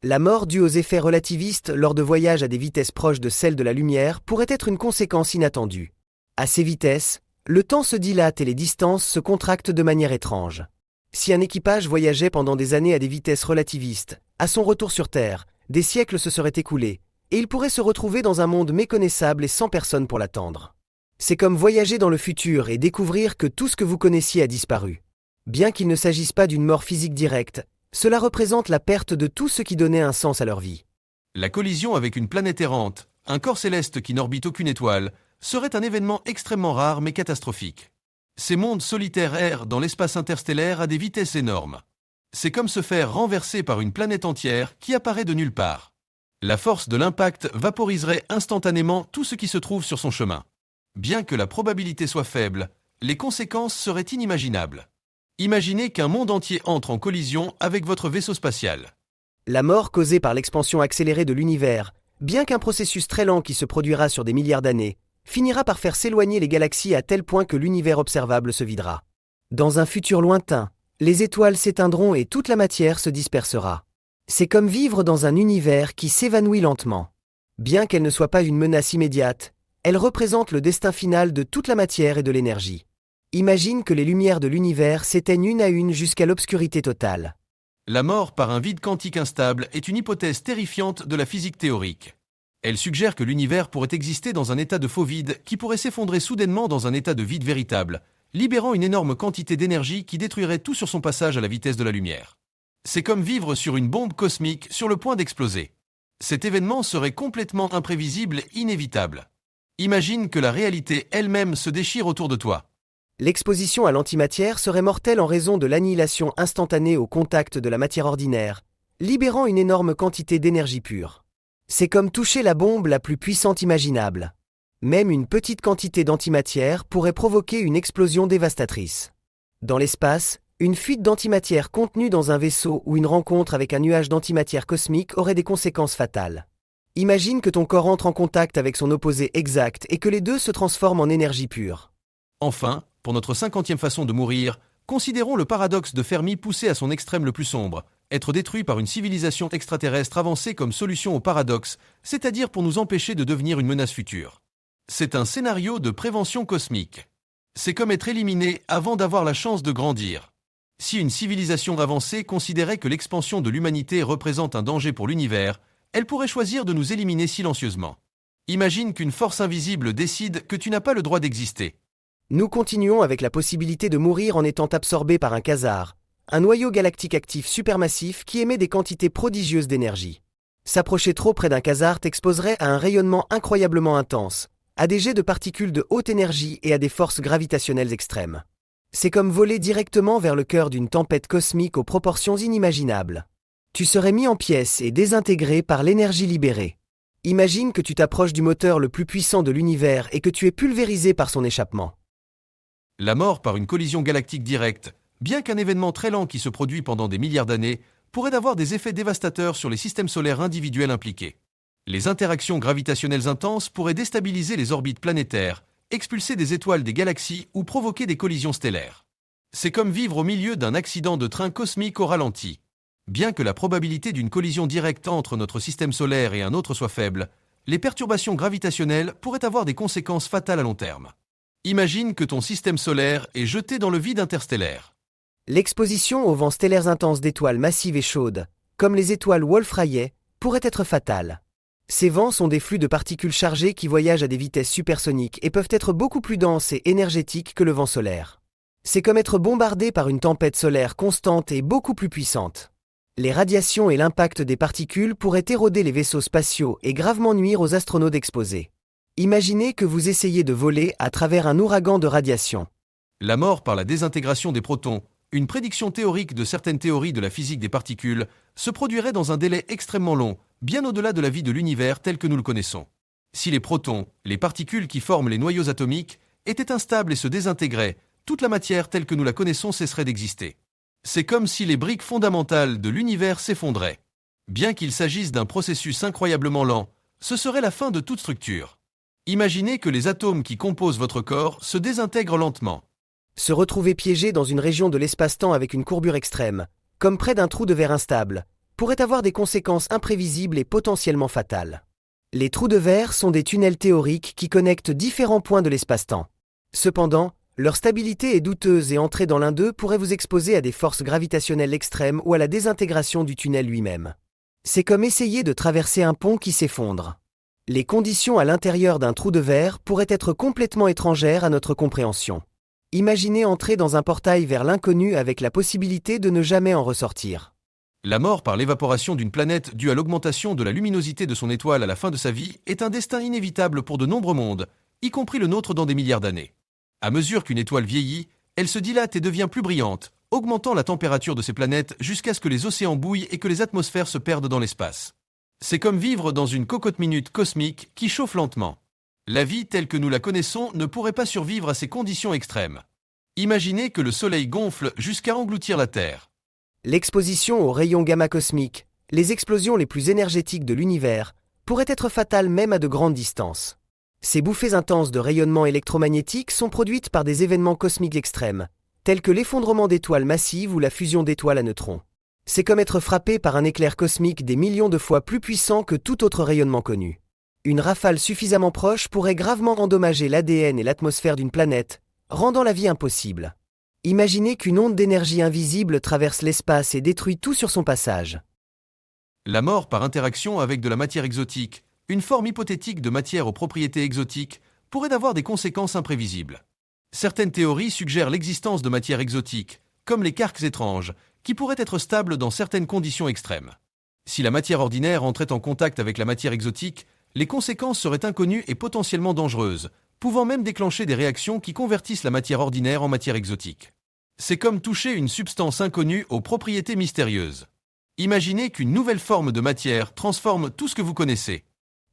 La mort due aux effets relativistes lors de voyages à des vitesses proches de celles de la lumière pourrait être une conséquence inattendue. À ces vitesses, le temps se dilate et les distances se contractent de manière étrange. Si un équipage voyageait pendant des années à des vitesses relativistes, à son retour sur Terre, des siècles se seraient écoulés, et il pourrait se retrouver dans un monde méconnaissable et sans personne pour l'attendre. C'est comme voyager dans le futur et découvrir que tout ce que vous connaissiez a disparu. Bien qu'il ne s'agisse pas d'une mort physique directe, cela représente la perte de tout ce qui donnait un sens à leur vie. La collision avec une planète errante, un corps céleste qui n'orbite aucune étoile, serait un événement extrêmement rare mais catastrophique. Ces mondes solitaires errent dans l'espace interstellaire à des vitesses énormes. C'est comme se faire renverser par une planète entière qui apparaît de nulle part. La force de l'impact vaporiserait instantanément tout ce qui se trouve sur son chemin. Bien que la probabilité soit faible, les conséquences seraient inimaginables. Imaginez qu'un monde entier entre en collision avec votre vaisseau spatial. La mort causée par l'expansion accélérée de l'univers, bien qu'un processus très lent qui se produira sur des milliards d'années, finira par faire s'éloigner les galaxies à tel point que l'univers observable se videra. Dans un futur lointain, les étoiles s'éteindront et toute la matière se dispersera. C'est comme vivre dans un univers qui s'évanouit lentement. Bien qu'elle ne soit pas une menace immédiate, elle représente le destin final de toute la matière et de l'énergie. Imagine que les lumières de l'univers s'éteignent une à une jusqu'à l'obscurité totale. La mort par un vide quantique instable est une hypothèse terrifiante de la physique théorique. Elle suggère que l'univers pourrait exister dans un état de faux vide qui pourrait s'effondrer soudainement dans un état de vide véritable, libérant une énorme quantité d'énergie qui détruirait tout sur son passage à la vitesse de la lumière. C'est comme vivre sur une bombe cosmique sur le point d'exploser. Cet événement serait complètement imprévisible et inévitable. Imagine que la réalité elle-même se déchire autour de toi. L'exposition à l'antimatière serait mortelle en raison de l'annihilation instantanée au contact de la matière ordinaire, libérant une énorme quantité d'énergie pure. C'est comme toucher la bombe la plus puissante imaginable. Même une petite quantité d'antimatière pourrait provoquer une explosion dévastatrice. Dans l'espace, une fuite d'antimatière contenue dans un vaisseau ou une rencontre avec un nuage d'antimatière cosmique aurait des conséquences fatales. Imagine que ton corps entre en contact avec son opposé exact et que les deux se transforment en énergie pure. Enfin, pour notre 50e façon de mourir, considérons le paradoxe de Fermi poussé à son extrême le plus sombre, être détruit par une civilisation extraterrestre avancée comme solution au paradoxe, c'est-à-dire pour nous empêcher de devenir une menace future. C'est un scénario de prévention cosmique. C'est comme être éliminé avant d'avoir la chance de grandir. Si une civilisation avancée considérait que l'expansion de l'humanité représente un danger pour l'univers, elle pourrait choisir de nous éliminer silencieusement. Imagine qu'une force invisible décide que tu n'as pas le droit d'exister. Nous continuons avec la possibilité de mourir en étant absorbé par un quasar, un noyau galactique actif supermassif qui émet des quantités prodigieuses d'énergie. S'approcher trop près d'un quasar t'exposerait à un rayonnement incroyablement intense, à des jets de particules de haute énergie et à des forces gravitationnelles extrêmes. C'est comme voler directement vers le cœur d'une tempête cosmique aux proportions inimaginables. Tu serais mis en pièces et désintégré par l'énergie libérée. Imagine que tu t'approches du moteur le plus puissant de l'univers et que tu es pulvérisé par son échappement. La mort par une collision galactique directe, bien qu'un événement très lent qui se produit pendant des milliards d'années, pourrait avoir des effets dévastateurs sur les systèmes solaires individuels impliqués. Les interactions gravitationnelles intenses pourraient déstabiliser les orbites planétaires, expulser des étoiles des galaxies ou provoquer des collisions stellaires. C'est comme vivre au milieu d'un accident de train cosmique au ralenti. Bien que la probabilité d'une collision directe entre notre système solaire et un autre soit faible, les perturbations gravitationnelles pourraient avoir des conséquences fatales à long terme. Imagine que ton système solaire est jeté dans le vide interstellaire. L'exposition aux vents stellaires intenses d'étoiles massives et chaudes, comme les étoiles Wolf-Rayet, pourrait être fatale. Ces vents sont des flux de particules chargées qui voyagent à des vitesses supersoniques et peuvent être beaucoup plus denses et énergétiques que le vent solaire. C'est comme être bombardé par une tempête solaire constante et beaucoup plus puissante. Les radiations et l'impact des particules pourraient éroder les vaisseaux spatiaux et gravement nuire aux astronautes exposés. Imaginez que vous essayez de voler à travers un ouragan de radiation. La mort par la désintégration des protons, une prédiction théorique de certaines théories de la physique des particules, se produirait dans un délai extrêmement long, bien au-delà de la vie de l'univers tel que nous le connaissons. Si les protons, les particules qui forment les noyaux atomiques, étaient instables et se désintégraient, toute la matière telle que nous la connaissons cesserait d'exister. C'est comme si les briques fondamentales de l'univers s'effondraient. Bien qu'il s'agisse d'un processus incroyablement lent, ce serait la fin de toute structure. Imaginez que les atomes qui composent votre corps se désintègrent lentement. Se retrouver piégé dans une région de l'espace-temps avec une courbure extrême, comme près d'un trou de verre instable, pourrait avoir des conséquences imprévisibles et potentiellement fatales. Les trous de verre sont des tunnels théoriques qui connectent différents points de l'espace-temps. Cependant, leur stabilité est douteuse et entrer dans l'un d'eux pourrait vous exposer à des forces gravitationnelles extrêmes ou à la désintégration du tunnel lui-même. C'est comme essayer de traverser un pont qui s'effondre. Les conditions à l'intérieur d'un trou de verre pourraient être complètement étrangères à notre compréhension. Imaginez entrer dans un portail vers l'inconnu avec la possibilité de ne jamais en ressortir. La mort par l'évaporation d'une planète due à l'augmentation de la luminosité de son étoile à la fin de sa vie est un destin inévitable pour de nombreux mondes, y compris le nôtre dans des milliards d'années. À mesure qu'une étoile vieillit, elle se dilate et devient plus brillante, augmentant la température de ces planètes jusqu'à ce que les océans bouillent et que les atmosphères se perdent dans l'espace. C'est comme vivre dans une cocotte-minute cosmique qui chauffe lentement. La vie telle que nous la connaissons ne pourrait pas survivre à ces conditions extrêmes. Imaginez que le Soleil gonfle jusqu'à engloutir la Terre. L'exposition aux rayons gamma cosmiques, les explosions les plus énergétiques de l'univers, pourraient être fatales même à de grandes distances. Ces bouffées intenses de rayonnement électromagnétique sont produites par des événements cosmiques extrêmes, tels que l'effondrement d'étoiles massives ou la fusion d'étoiles à neutrons. C'est comme être frappé par un éclair cosmique des millions de fois plus puissant que tout autre rayonnement connu. Une rafale suffisamment proche pourrait gravement endommager l'ADN et l'atmosphère d'une planète, rendant la vie impossible. Imaginez qu'une onde d'énergie invisible traverse l'espace et détruit tout sur son passage. La mort par interaction avec de la matière exotique, une forme hypothétique de matière aux propriétés exotiques, pourrait avoir des conséquences imprévisibles. Certaines théories suggèrent l'existence de matières exotiques, comme les quarks étranges, qui pourraient être stables dans certaines conditions extrêmes. Si la matière ordinaire entrait en contact avec la matière exotique, les conséquences seraient inconnues et potentiellement dangereuses, pouvant même déclencher des réactions qui convertissent la matière ordinaire en matière exotique. C'est comme toucher une substance inconnue aux propriétés mystérieuses. Imaginez qu'une nouvelle forme de matière transforme tout ce que vous connaissez.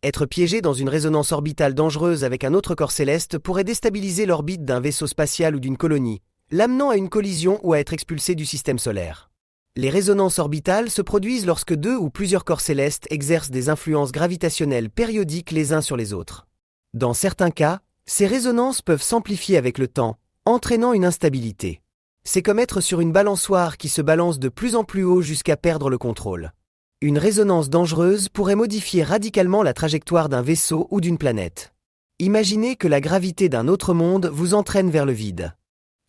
Être piégé dans une résonance orbitale dangereuse avec un autre corps céleste pourrait déstabiliser l'orbite d'un vaisseau spatial ou d'une colonie, l'amenant à une collision ou à être expulsé du système solaire. Les résonances orbitales se produisent lorsque deux ou plusieurs corps célestes exercent des influences gravitationnelles périodiques les uns sur les autres. Dans certains cas, ces résonances peuvent s'amplifier avec le temps, entraînant une instabilité. C'est comme être sur une balançoire qui se balance de plus en plus haut jusqu'à perdre le contrôle. Une résonance dangereuse pourrait modifier radicalement la trajectoire d'un vaisseau ou d'une planète. Imaginez que la gravité d'un autre monde vous entraîne vers le vide.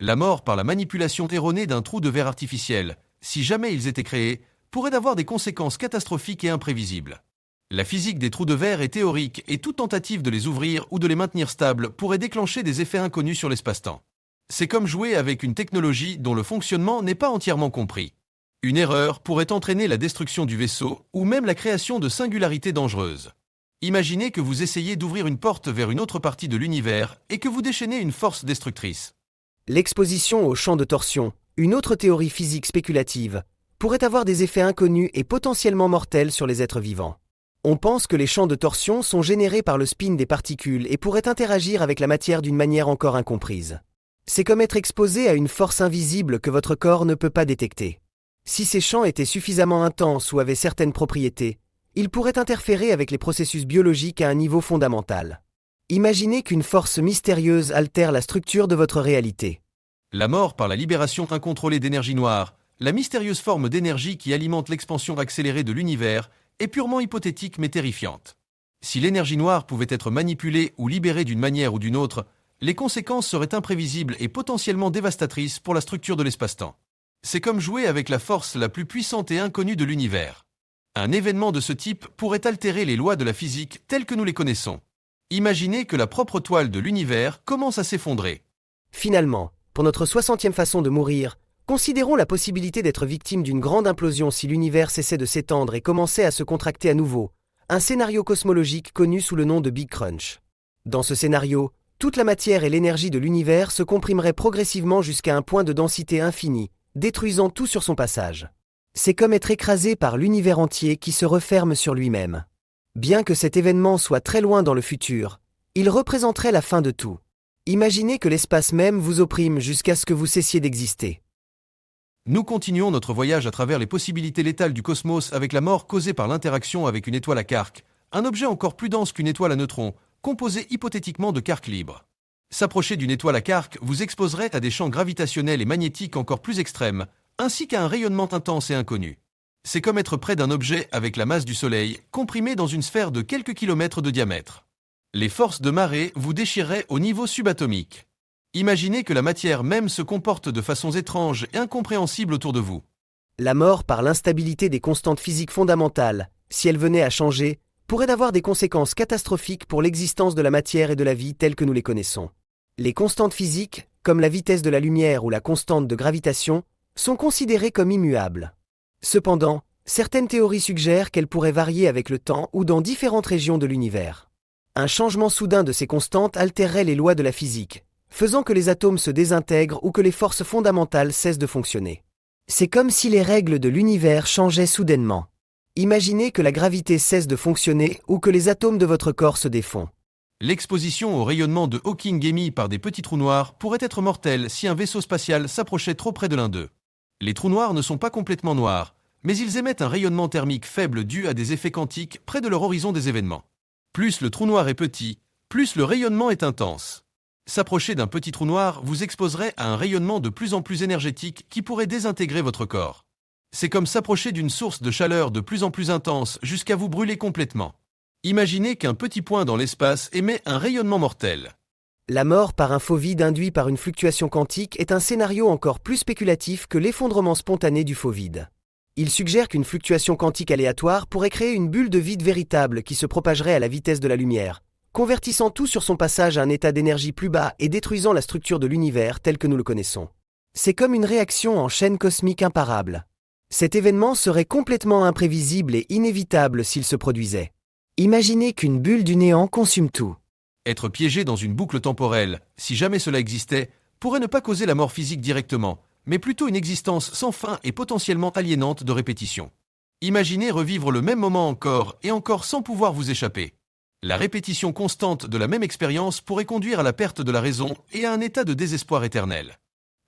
La mort par la manipulation erronée d'un trou de verre artificiel, si jamais ils étaient créés, pourrait avoir des conséquences catastrophiques et imprévisibles. La physique des trous de verre est théorique et toute tentative de les ouvrir ou de les maintenir stables pourrait déclencher des effets inconnus sur l'espace-temps. C'est comme jouer avec une technologie dont le fonctionnement n'est pas entièrement compris. Une erreur pourrait entraîner la destruction du vaisseau ou même la création de singularités dangereuses. Imaginez que vous essayez d'ouvrir une porte vers une autre partie de l'univers et que vous déchaînez une force destructrice. L'exposition au champ de torsion, une autre théorie physique spéculative, pourrait avoir des effets inconnus et potentiellement mortels sur les êtres vivants. On pense que les champs de torsion sont générés par le spin des particules et pourraient interagir avec la matière d'une manière encore incomprise. C'est comme être exposé à une force invisible que votre corps ne peut pas détecter. Si ces champs étaient suffisamment intenses ou avaient certaines propriétés, ils pourraient interférer avec les processus biologiques à un niveau fondamental. Imaginez qu'une force mystérieuse altère la structure de votre réalité. La mort par la libération incontrôlée d'énergie noire, la mystérieuse forme d'énergie qui alimente l'expansion accélérée de l'univers, est purement hypothétique mais terrifiante. Si l'énergie noire pouvait être manipulée ou libérée d'une manière ou d'une autre, les conséquences seraient imprévisibles et potentiellement dévastatrices pour la structure de l'espace-temps. C'est comme jouer avec la force la plus puissante et inconnue de l'univers. Un événement de ce type pourrait altérer les lois de la physique telles que nous les connaissons. Imaginez que la propre toile de l'univers commence à s'effondrer. Finalement, pour notre 60e façon de mourir, considérons la possibilité d'être victime d'une grande implosion si l'univers cessait de s'étendre et commençait à se contracter à nouveau, un scénario cosmologique connu sous le nom de Big Crunch. Dans ce scénario, toute la matière et l'énergie de l'univers se comprimeraient progressivement jusqu'à un point de densité infinie, détruisant tout sur son passage. C'est comme être écrasé par l'univers entier qui se referme sur lui-même. Bien que cet événement soit très loin dans le futur, il représenterait la fin de tout. Imaginez que l'espace même vous opprime jusqu'à ce que vous cessiez d'exister. Nous continuons notre voyage à travers les possibilités létales du cosmos avec la mort causée par l'interaction avec une étoile à quarks, un objet encore plus dense qu'une étoile à neutrons, composé hypothétiquement de quarks libres. S'approcher d'une étoile à quarks vous exposerait à des champs gravitationnels et magnétiques encore plus extrêmes, ainsi qu'à un rayonnement intense et inconnu. C'est comme être près d'un objet avec la masse du Soleil, comprimé dans une sphère de quelques kilomètres de diamètre. Les forces de marée vous déchireraient au niveau subatomique. Imaginez que la matière même se comporte de façons étranges et incompréhensibles autour de vous. La mort par l'instabilité des constantes physiques fondamentales, si elle venait à changer, pourrait avoir des conséquences catastrophiques pour l'existence de la matière et de la vie telles que nous les connaissons. Les constantes physiques, comme la vitesse de la lumière ou la constante de gravitation, sont considérées comme immuables. Cependant, certaines théories suggèrent qu'elles pourraient varier avec le temps ou dans différentes régions de l'univers. Un changement soudain de ces constantes altérerait les lois de la physique, faisant que les atomes se désintègrent ou que les forces fondamentales cessent de fonctionner. C'est comme si les règles de l'univers changeaient soudainement. Imaginez que la gravité cesse de fonctionner ou que les atomes de votre corps se défont. L'exposition au rayonnement de Hawking émis par des petits trous noirs pourrait être mortelle si un vaisseau spatial s'approchait trop près de l'un d'eux. Les trous noirs ne sont pas complètement noirs, mais ils émettent un rayonnement thermique faible dû à des effets quantiques près de leur horizon des événements. Plus le trou noir est petit, plus le rayonnement est intense. S'approcher d'un petit trou noir vous exposerait à un rayonnement de plus en plus énergétique qui pourrait désintégrer votre corps. C'est comme s'approcher d'une source de chaleur de plus en plus intense jusqu'à vous brûler complètement. Imaginez qu'un petit point dans l'espace émet un rayonnement mortel. La mort par un faux vide induit par une fluctuation quantique est un scénario encore plus spéculatif que l'effondrement spontané du faux vide. Il suggère qu'une fluctuation quantique aléatoire pourrait créer une bulle de vide véritable qui se propagerait à la vitesse de la lumière, convertissant tout sur son passage à un état d'énergie plus bas et détruisant la structure de l'univers tel que nous le connaissons. C'est comme une réaction en chaîne cosmique imparable. Cet événement serait complètement imprévisible et inévitable s'il se produisait. Imaginez qu'une bulle du néant consume tout. Être piégé dans une boucle temporelle, si jamais cela existait, pourrait ne pas causer la mort physique directement, mais plutôt une existence sans fin et potentiellement aliénante de répétition. Imaginez revivre le même moment encore et encore sans pouvoir vous échapper. La répétition constante de la même expérience pourrait conduire à la perte de la raison et à un état de désespoir éternel.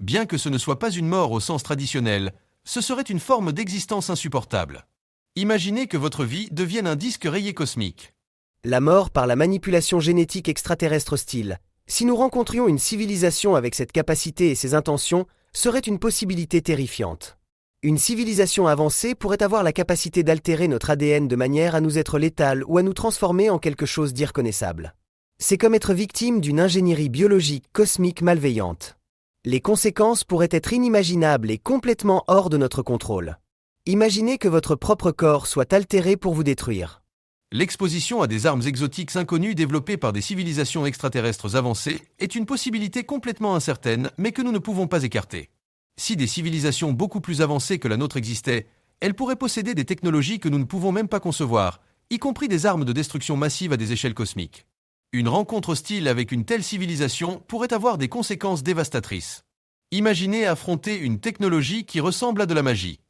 Bien que ce ne soit pas une mort au sens traditionnel, ce serait une forme d'existence insupportable. Imaginez que votre vie devienne un disque rayé cosmique. La mort par la manipulation génétique extraterrestre hostile. Si nous rencontrions une civilisation avec cette capacité et ces intentions, serait une possibilité terrifiante. Une civilisation avancée pourrait avoir la capacité d'altérer notre ADN de manière à nous être létale ou à nous transformer en quelque chose d'irreconnaissable. C'est comme être victime d'une ingénierie biologique cosmique malveillante. Les conséquences pourraient être inimaginables et complètement hors de notre contrôle. Imaginez que votre propre corps soit altéré pour vous détruire. L'exposition à des armes exotiques inconnues développées par des civilisations extraterrestres avancées est une possibilité complètement incertaine, mais que nous ne pouvons pas écarter. Si des civilisations beaucoup plus avancées que la nôtre existaient, elles pourraient posséder des technologies que nous ne pouvons même pas concevoir, y compris des armes de destruction massive à des échelles cosmiques. Une rencontre hostile avec une telle civilisation pourrait avoir des conséquences dévastatrices. Imaginez affronter une technologie qui ressemble à de la magie.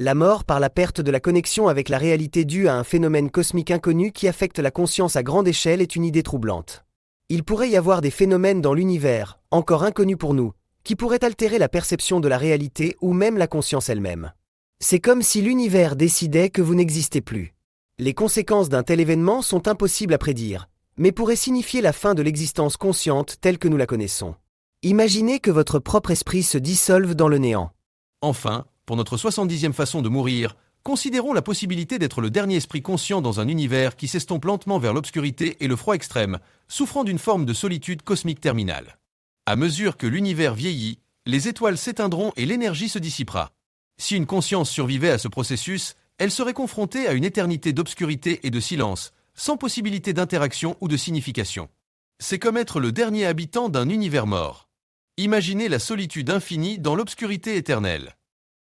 La mort par la perte de la connexion avec la réalité due à un phénomène cosmique inconnu qui affecte la conscience à grande échelle est une idée troublante. Il pourrait y avoir des phénomènes dans l'univers, encore inconnus pour nous, qui pourraient altérer la perception de la réalité ou même la conscience elle-même. C'est comme si l'univers décidait que vous n'existez plus. Les conséquences d'un tel événement sont impossibles à prédire, mais pourraient signifier la fin de l'existence consciente telle que nous la connaissons. Imaginez que votre propre esprit se dissolve dans le néant. Enfin, pour notre 70e façon de mourir, considérons la possibilité d'être le dernier esprit conscient dans un univers qui s'estompe lentement vers l'obscurité et le froid extrême, souffrant d'une forme de solitude cosmique terminale. À mesure que l'univers vieillit, les étoiles s'éteindront et l'énergie se dissipera. Si une conscience survivait à ce processus, elle serait confrontée à une éternité d'obscurité et de silence, sans possibilité d'interaction ou de signification. C'est comme être le dernier habitant d'un univers mort. Imaginez la solitude infinie dans l'obscurité éternelle.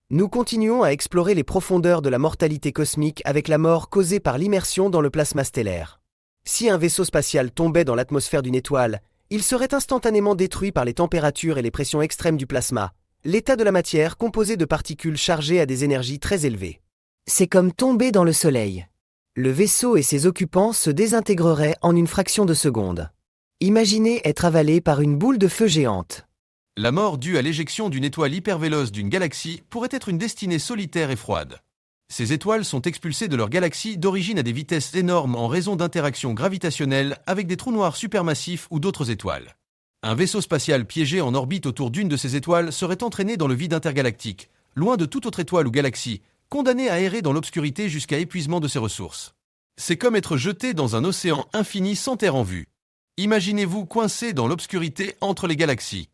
Nous continuons à explorer les profondeurs de la mortalité cosmique avec la mort causée par l'immersion dans le plasma stellaire. Si un vaisseau spatial tombait dans l'atmosphère d'une étoile, il serait instantanément détruit par les températures et les pressions extrêmes du plasma, l'état de la matière composé de particules chargées à des énergies très élevées. C'est comme tomber dans le soleil. Le vaisseau et ses occupants se désintégreraient en une fraction de seconde. Imaginez être avalé par une boule de feu géante. La mort due à l'éjection d'une étoile hypervéloce d'une galaxie pourrait être une destinée solitaire et froide. Ces étoiles sont expulsées de leur galaxie d'origine à des vitesses énormes en raison d'interactions gravitationnelles avec des trous noirs supermassifs ou d'autres étoiles. Un vaisseau spatial piégé en orbite autour d'une de ces étoiles serait entraîné dans le vide intergalactique, loin de toute autre étoile ou galaxie, condamné à errer dans l'obscurité jusqu'à épuisement de ses ressources. C'est comme être jeté dans un océan infini sans terre en vue. Imaginez-vous coincé dans l'obscurité entre les galaxies.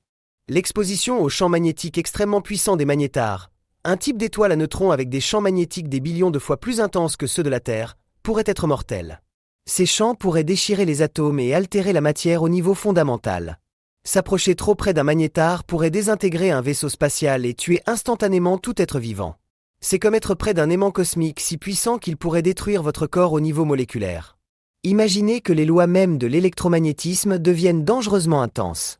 L'exposition aux champs magnétiques extrêmement puissants des magnétars, un type d'étoile à neutrons avec des champs magnétiques des billions de fois plus intenses que ceux de la Terre, pourrait être mortel. Ces champs pourraient déchirer les atomes et altérer la matière au niveau fondamental. S'approcher trop près d'un magnétar pourrait désintégrer un vaisseau spatial et tuer instantanément tout être vivant. C'est comme être près d'un aimant cosmique si puissant qu'il pourrait détruire votre corps au niveau moléculaire. Imaginez que les lois mêmes de l'électromagnétisme deviennent dangereusement intenses.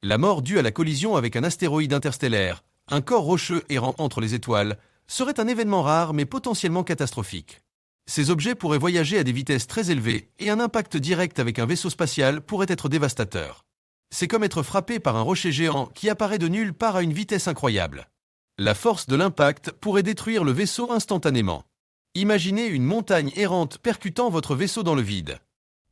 La mort due à la collision avec un astéroïde interstellaire, un corps rocheux errant entre les étoiles, serait un événement rare mais potentiellement catastrophique. Ces objets pourraient voyager à des vitesses très élevées et un impact direct avec un vaisseau spatial pourrait être dévastateur. C'est comme être frappé par un rocher géant qui apparaît de nulle part à une vitesse incroyable. La force de l'impact pourrait détruire le vaisseau instantanément. Imaginez une montagne errante percutant votre vaisseau dans le vide.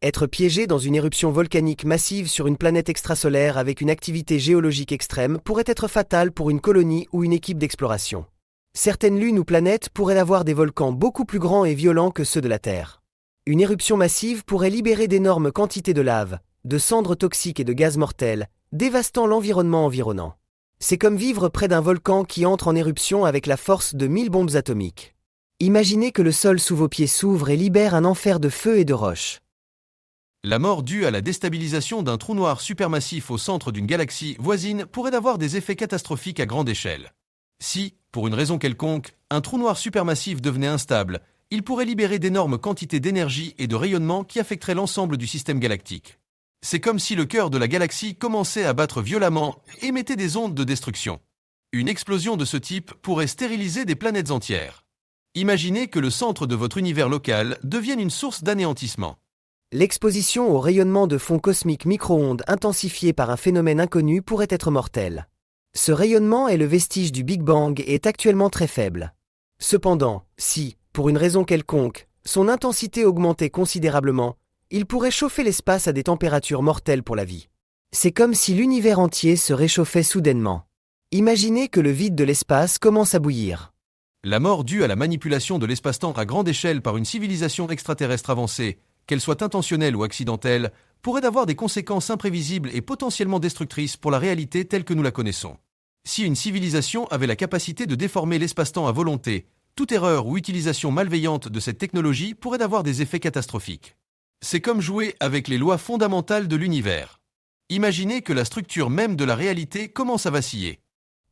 Être piégé dans une éruption volcanique massive sur une planète extrasolaire avec une activité géologique extrême pourrait être fatal pour une colonie ou une équipe d'exploration. Certaines lunes ou planètes pourraient avoir des volcans beaucoup plus grands et violents que ceux de la Terre. Une éruption massive pourrait libérer d'énormes quantités de lave, de cendres toxiques et de gaz mortels, dévastant l'environnement environnant. C'est comme vivre près d'un volcan qui entre en éruption avec la force de 1000 bombes atomiques. Imaginez que le sol sous vos pieds s'ouvre et libère un enfer de feu et de roches. La mort due à la déstabilisation d'un trou noir supermassif au centre d'une galaxie voisine pourrait avoir des effets catastrophiques à grande échelle. Si, pour une raison quelconque, un trou noir supermassif devenait instable, il pourrait libérer d'énormes quantités d'énergie et de rayonnement qui affecteraient l'ensemble du système galactique. C'est comme si le cœur de la galaxie commençait à battre violemment et émettait des ondes de destruction. Une explosion de ce type pourrait stériliser des planètes entières. Imaginez que le centre de votre univers local devienne une source d'anéantissement. L'exposition au rayonnement de fond cosmique micro-ondes intensifié par un phénomène inconnu pourrait être mortel. Ce rayonnement est le vestige du Big Bang et est actuellement très faible. Cependant, si, pour une raison quelconque, son intensité augmentait considérablement, il pourrait chauffer l'espace à des températures mortelles pour la vie. C'est comme si l'univers entier se réchauffait soudainement. Imaginez que le vide de l'espace commence à bouillir. La mort due à la manipulation de l'espace-temps à grande échelle par une civilisation extraterrestre avancée, qu'elle soit intentionnelle ou accidentelle, pourrait avoir des conséquences imprévisibles et potentiellement destructrices pour la réalité telle que nous la connaissons. Si une civilisation avait la capacité de déformer l'espace-temps à volonté, toute erreur ou utilisation malveillante de cette technologie pourrait avoir des effets catastrophiques. C'est comme jouer avec les lois fondamentales de l'univers. Imaginez que la structure même de la réalité commence à vaciller.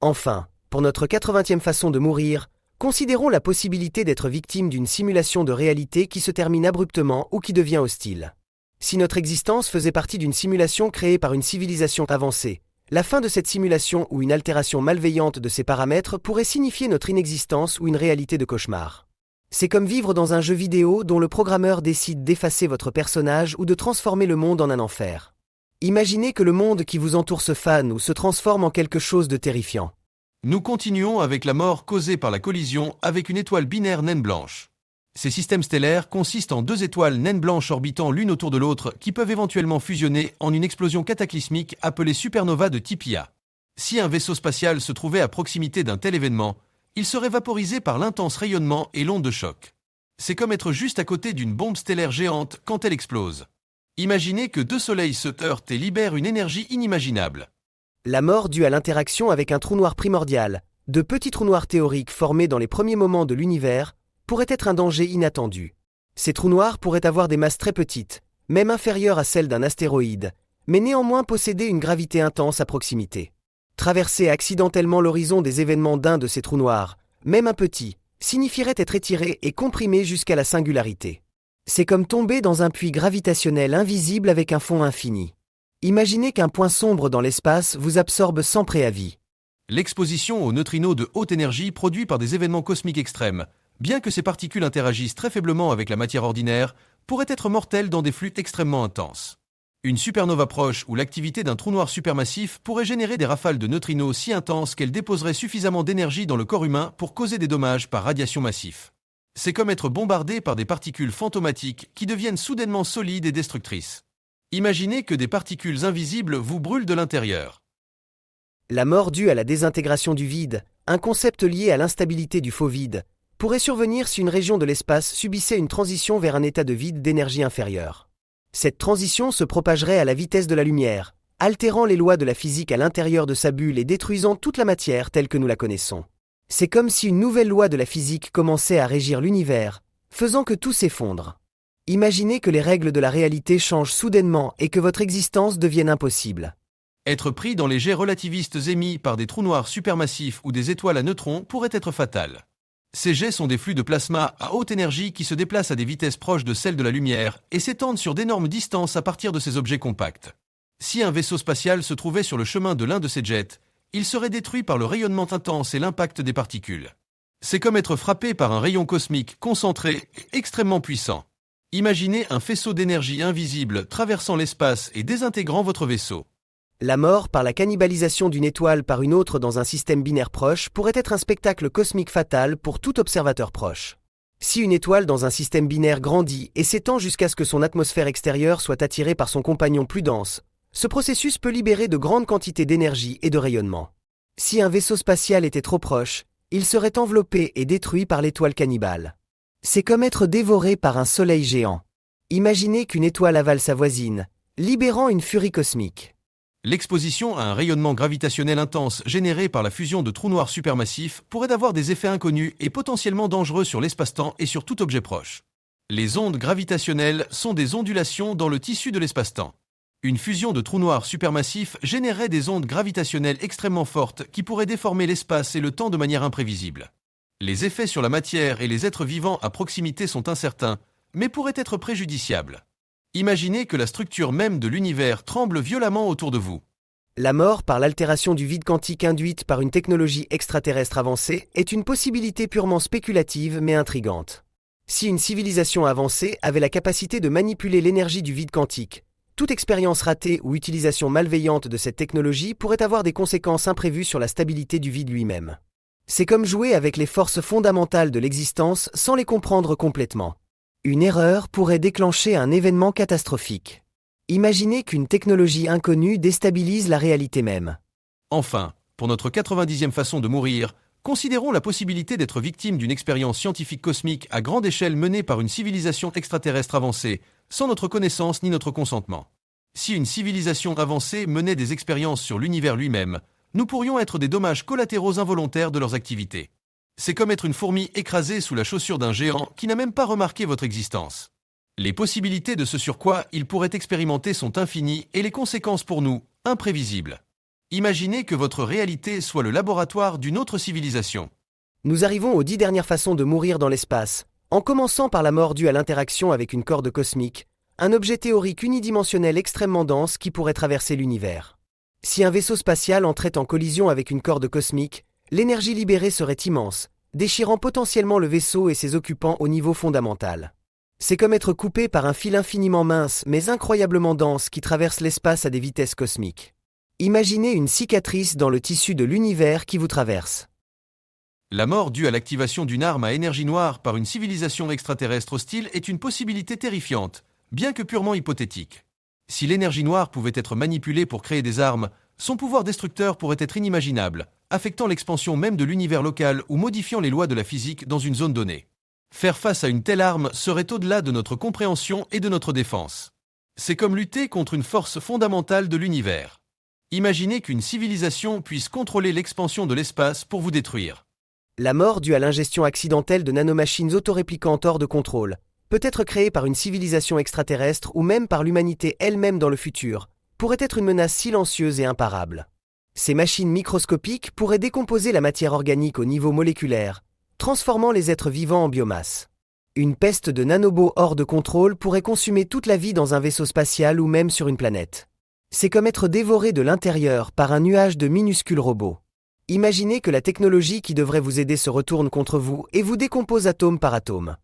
Enfin, pour notre 80e façon de mourir, considérons la possibilité d'être victime d'une simulation de réalité qui se termine abruptement ou qui devient hostile. Si notre existence faisait partie d'une simulation créée par une civilisation avancée, la fin de cette simulation ou une altération malveillante de ses paramètres pourrait signifier notre inexistence ou une réalité de cauchemar. C'est comme vivre dans un jeu vidéo dont le programmeur décide d'effacer votre personnage ou de transformer le monde en un enfer. Imaginez que le monde qui vous entoure se fane ou se transforme en quelque chose de terrifiant. Nous continuons avec la mort causée par la collision avec une étoile binaire naine blanche. Ces systèmes stellaires consistent en deux étoiles naines blanches orbitant l'une autour de l'autre qui peuvent éventuellement fusionner en une explosion cataclysmique appelée supernova de type Ia. Si un vaisseau spatial se trouvait à proximité d'un tel événement, il serait vaporisé par l'intense rayonnement et l'onde de choc. C'est comme être juste à côté d'une bombe stellaire géante quand elle explose. Imaginez que deux soleils se heurtent et libèrent une énergie inimaginable. La mort due à l'interaction avec un trou noir primordial, de petits trous noirs théoriques formés dans les premiers moments de l'univers, pourrait être un danger inattendu. Ces trous noirs pourraient avoir des masses très petites, même inférieures à celles d'un astéroïde, mais néanmoins posséder une gravité intense à proximité. Traverser accidentellement l'horizon des événements d'un de ces trous noirs, même un petit, signifierait être étiré et comprimé jusqu'à la singularité. C'est comme tomber dans un puits gravitationnel invisible avec un fond infini. Imaginez qu'un point sombre dans l'espace vous absorbe sans préavis. L'exposition aux neutrinos de haute énergie produits par des événements cosmiques extrêmes, bien que ces particules interagissent très faiblement avec la matière ordinaire, pourraient être mortelles dans des flux extrêmement intenses. Une supernova proche ou l'activité d'un trou noir supermassif pourrait générer des rafales de neutrinos si intenses qu'elles déposeraient suffisamment d'énergie dans le corps humain pour causer des dommages par radiation massif. C'est comme être bombardé par des particules fantomatiques qui deviennent soudainement solides et destructrices. Imaginez que des particules invisibles vous brûlent de l'intérieur. La mort due à la désintégration du vide, un concept lié à l'instabilité du faux vide, pourrait survenir si une région de l'espace subissait une transition vers un état de vide d'énergie inférieure. Cette transition se propagerait à la vitesse de la lumière, altérant les lois de la physique à l'intérieur de sa bulle et détruisant toute la matière telle que nous la connaissons. C'est comme si une nouvelle loi de la physique commençait à régir l'univers, faisant que tout s'effondre. Imaginez que les règles de la réalité changent soudainement et que votre existence devienne impossible. Être pris dans les jets relativistes émis par des trous noirs supermassifs ou des étoiles à neutrons pourrait être fatal. Ces jets sont des flux de plasma à haute énergie qui se déplacent à des vitesses proches de celles de la lumière et s'étendent sur d'énormes distances à partir de ces objets compacts. Si un vaisseau spatial se trouvait sur le chemin de l'un de ces jets, il serait détruit par le rayonnement intense et l'impact des particules. C'est comme être frappé par un rayon cosmique concentré et extrêmement puissant. Imaginez un faisceau d'énergie invisible traversant l'espace et désintégrant votre vaisseau. La mort par la cannibalisation d'une étoile par une autre dans un système binaire proche pourrait être un spectacle cosmique fatal pour tout observateur proche. Si une étoile dans un système binaire grandit et s'étend jusqu'à ce que son atmosphère extérieure soit attirée par son compagnon plus dense, ce processus peut libérer de grandes quantités d'énergie et de rayonnement. Si un vaisseau spatial était trop proche, il serait enveloppé et détruit par l'étoile cannibale. C'est comme être dévoré par un soleil géant. Imaginez qu'une étoile avale sa voisine, libérant une furie cosmique. L'exposition à un rayonnement gravitationnel intense généré par la fusion de trous noirs supermassifs pourrait avoir des effets inconnus et potentiellement dangereux sur l'espace-temps et sur tout objet proche. Les ondes gravitationnelles sont des ondulations dans le tissu de l'espace-temps. Une fusion de trous noirs supermassifs générerait des ondes gravitationnelles extrêmement fortes qui pourraient déformer l'espace et le temps de manière imprévisible. Les effets sur la matière et les êtres vivants à proximité sont incertains, mais pourraient être préjudiciables. Imaginez que la structure même de l'univers tremble violemment autour de vous. La mort par l'altération du vide quantique induite par une technologie extraterrestre avancée est une possibilité purement spéculative mais intrigante. Si une civilisation avancée avait la capacité de manipuler l'énergie du vide quantique, toute expérience ratée ou utilisation malveillante de cette technologie pourrait avoir des conséquences imprévues sur la stabilité du vide lui-même. C'est comme jouer avec les forces fondamentales de l'existence sans les comprendre complètement. Une erreur pourrait déclencher un événement catastrophique. Imaginez qu'une technologie inconnue déstabilise la réalité même. Enfin, Pour notre 90e façon de mourir, considérons la possibilité d'être victime d'une expérience scientifique cosmique à grande échelle menée par une civilisation extraterrestre avancée, sans notre connaissance ni notre consentement. Si une civilisation avancée menait des expériences sur l'univers lui-même, nous pourrions être des dommages collatéraux involontaires de leurs activités. C'est comme être une fourmi écrasée sous la chaussure d'un géant qui n'a même pas remarqué votre existence. Les possibilités de ce sur quoi il pourrait expérimenter sont infinies et les conséquences pour nous, imprévisibles. Imaginez que votre réalité soit le laboratoire d'une autre civilisation. Nous arrivons aux 10 dernières façons de mourir dans l'espace, en commençant par la mort due à l'interaction avec une corde cosmique, un objet théorique unidimensionnel extrêmement dense qui pourrait traverser l'univers. Si un vaisseau spatial entrait en collision avec une corde cosmique, l'énergie libérée serait immense, déchirant potentiellement le vaisseau et ses occupants au niveau fondamental. C'est comme être coupé par un fil infiniment mince mais incroyablement dense qui traverse l'espace à des vitesses cosmiques. Imaginez une cicatrice dans le tissu de l'univers qui vous traverse. La mort due à l'activation d'une arme à énergie noire par une civilisation extraterrestre hostile est une possibilité terrifiante, bien que purement hypothétique. Si l'énergie noire pouvait être manipulée pour créer des armes, son pouvoir destructeur pourrait être inimaginable, affectant l'expansion même de l'univers local ou modifiant les lois de la physique dans une zone donnée. Faire face à une telle arme serait au-delà de notre compréhension et de notre défense. C'est comme lutter contre une force fondamentale de l'univers. Imaginez qu'une civilisation puisse contrôler l'expansion de l'espace pour vous détruire. La mort due à l'ingestion accidentelle de nanomachines autoréplicantes hors de contrôle peut être créée par une civilisation extraterrestre ou même par l'humanité elle-même dans le futur, pourrait être une menace silencieuse et imparable. Ces machines microscopiques pourraient décomposer la matière organique au niveau moléculaire, transformant les êtres vivants en biomasse. Une peste de nanobots hors de contrôle pourrait consumer toute la vie dans un vaisseau spatial ou même sur une planète. C'est comme être dévoré de l'intérieur par un nuage de minuscules robots. Imaginez que la technologie qui devrait vous aider se retourne contre vous et vous décompose atome par atome.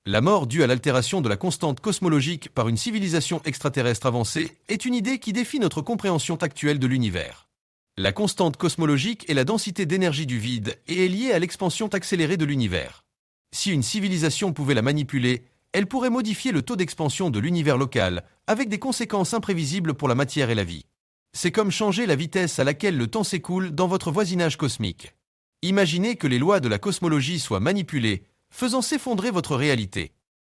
La mort due à l'altération de la constante cosmologique par une civilisation extraterrestre avancée est une idée qui défie notre compréhension actuelle de l'univers. La constante cosmologique est la densité d'énergie du vide et est liée à l'expansion accélérée de l'univers. Si une civilisation pouvait la manipuler, elle pourrait modifier le taux d'expansion de l'univers local, avec des conséquences imprévisibles pour la matière et la vie. C'est comme changer la vitesse à laquelle le temps s'écoule dans votre voisinage cosmique. Imaginez que les lois de la cosmologie soient manipulées, faisant s'effondrer votre réalité.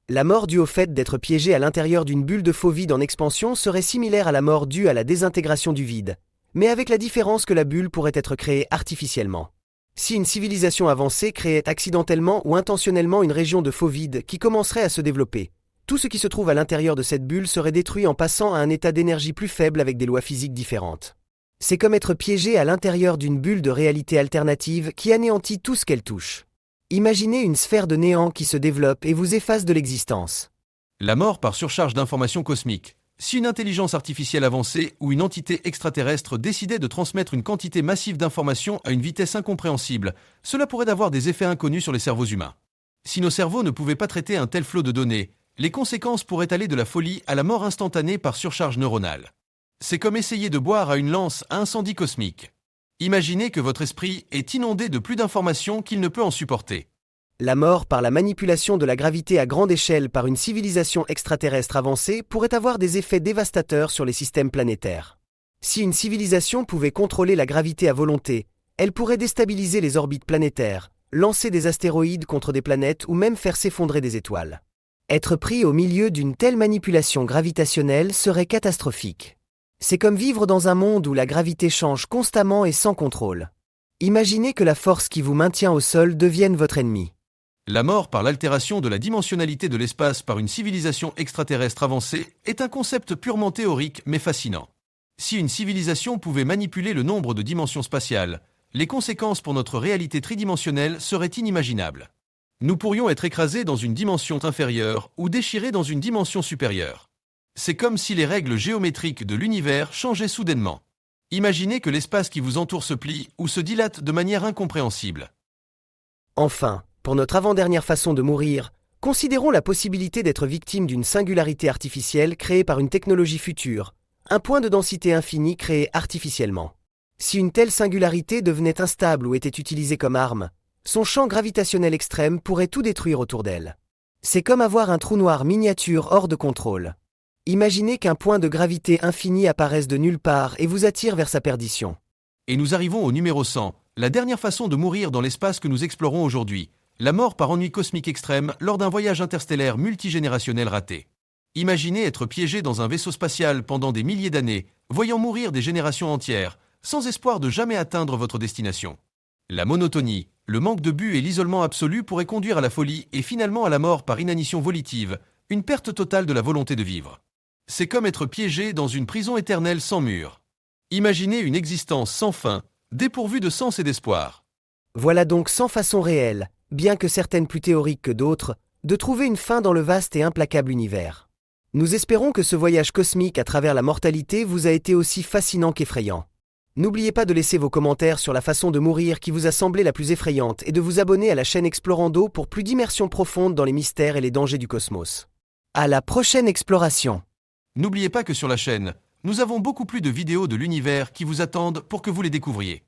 La mort due au fait d'être piégé à l'intérieur d'une bulle de faux vide en expansion serait similaire à la mort due à la désintégration du vide, mais avec la différence que la bulle pourrait être créée artificiellement. Si une civilisation avancée créait accidentellement ou intentionnellement une région de faux vide qui commencerait à se développer, tout ce qui se trouve à l'intérieur de cette bulle serait détruit en passant à un état d'énergie plus faible avec des lois physiques différentes. C'est comme être piégé à l'intérieur d'une bulle de réalité alternative qui anéantit tout ce qu'elle touche. Imaginez une sphère de néant qui se développe et vous efface de l'existence. La mort par surcharge d'informations cosmiques. Si une intelligence artificielle avancée ou une entité extraterrestre décidait de transmettre une quantité massive d'informations à une vitesse incompréhensible, cela pourrait avoir des effets inconnus sur les cerveaux humains. Si nos cerveaux ne pouvaient pas traiter un tel flot de données, les conséquences pourraient aller de la folie à la mort instantanée par surcharge neuronale. C'est comme essayer de boire à une lance à incendie cosmique. Imaginez que votre esprit est inondé de plus d'informations qu'il ne peut en supporter. La mort par la manipulation de la gravité à grande échelle par une civilisation extraterrestre avancée pourrait avoir des effets dévastateurs sur les systèmes planétaires. Si une civilisation pouvait contrôler la gravité à volonté, elle pourrait déstabiliser les orbites planétaires, lancer des astéroïdes contre des planètes ou même faire s'effondrer des étoiles. Être pris au milieu d'une telle manipulation gravitationnelle serait catastrophique. C'est comme vivre dans un monde où la gravité change constamment et sans contrôle. Imaginez que la force qui vous maintient au sol devienne votre ennemi. La mort par l'altération de la dimensionnalité de l'espace par une civilisation extraterrestre avancée est un concept purement théorique mais fascinant. Si une civilisation pouvait manipuler le nombre de dimensions spatiales, les conséquences pour notre réalité tridimensionnelle seraient inimaginables. Nous pourrions être écrasés dans une dimension inférieure ou déchirés dans une dimension supérieure. C'est comme si les règles géométriques de l'univers changeaient soudainement. Imaginez que l'espace qui vous entoure se plie ou se dilate de manière incompréhensible. Enfin, pour notre avant-dernière façon de mourir, considérons la possibilité d'être victime d'une singularité artificielle créée par une technologie future, un point de densité infini créé artificiellement. Si une telle singularité devenait instable ou était utilisée comme arme, son champ gravitationnel extrême pourrait tout détruire autour d'elle. C'est comme avoir un trou noir miniature hors de contrôle. Imaginez qu'un point de gravité infini apparaisse de nulle part et vous attire vers sa perdition. Et nous arrivons au numéro 100, la dernière façon de mourir dans l'espace que nous explorons aujourd'hui, la mort par ennui cosmique extrême lors d'un voyage interstellaire multigénérationnel raté. Imaginez être piégé dans un vaisseau spatial pendant des milliers d'années, voyant mourir des générations entières, sans espoir de jamais atteindre votre destination. La monotonie, le manque de but et l'isolement absolu pourraient conduire à la folie et finalement à la mort par inanition volitive, une perte totale de la volonté de vivre. C'est comme être piégé dans une prison éternelle sans mur. Imaginez une existence sans fin, dépourvue de sens et d'espoir. Voilà donc 100 façons réelles, bien que certaines plus théoriques que d'autres, de trouver une fin dans le vaste et implacable univers. Nous espérons que ce voyage cosmique à travers la mortalité vous a été aussi fascinant qu'effrayant. N'oubliez pas de laisser vos commentaires sur la façon de mourir qui vous a semblé la plus effrayante et de vous abonner à la chaîne Explorando pour plus d'immersion profonde dans les mystères et les dangers du cosmos. À la prochaine exploration! N'oubliez pas que sur la chaîne, nous avons beaucoup plus de vidéos de l'univers qui vous attendent pour que vous les découvriez.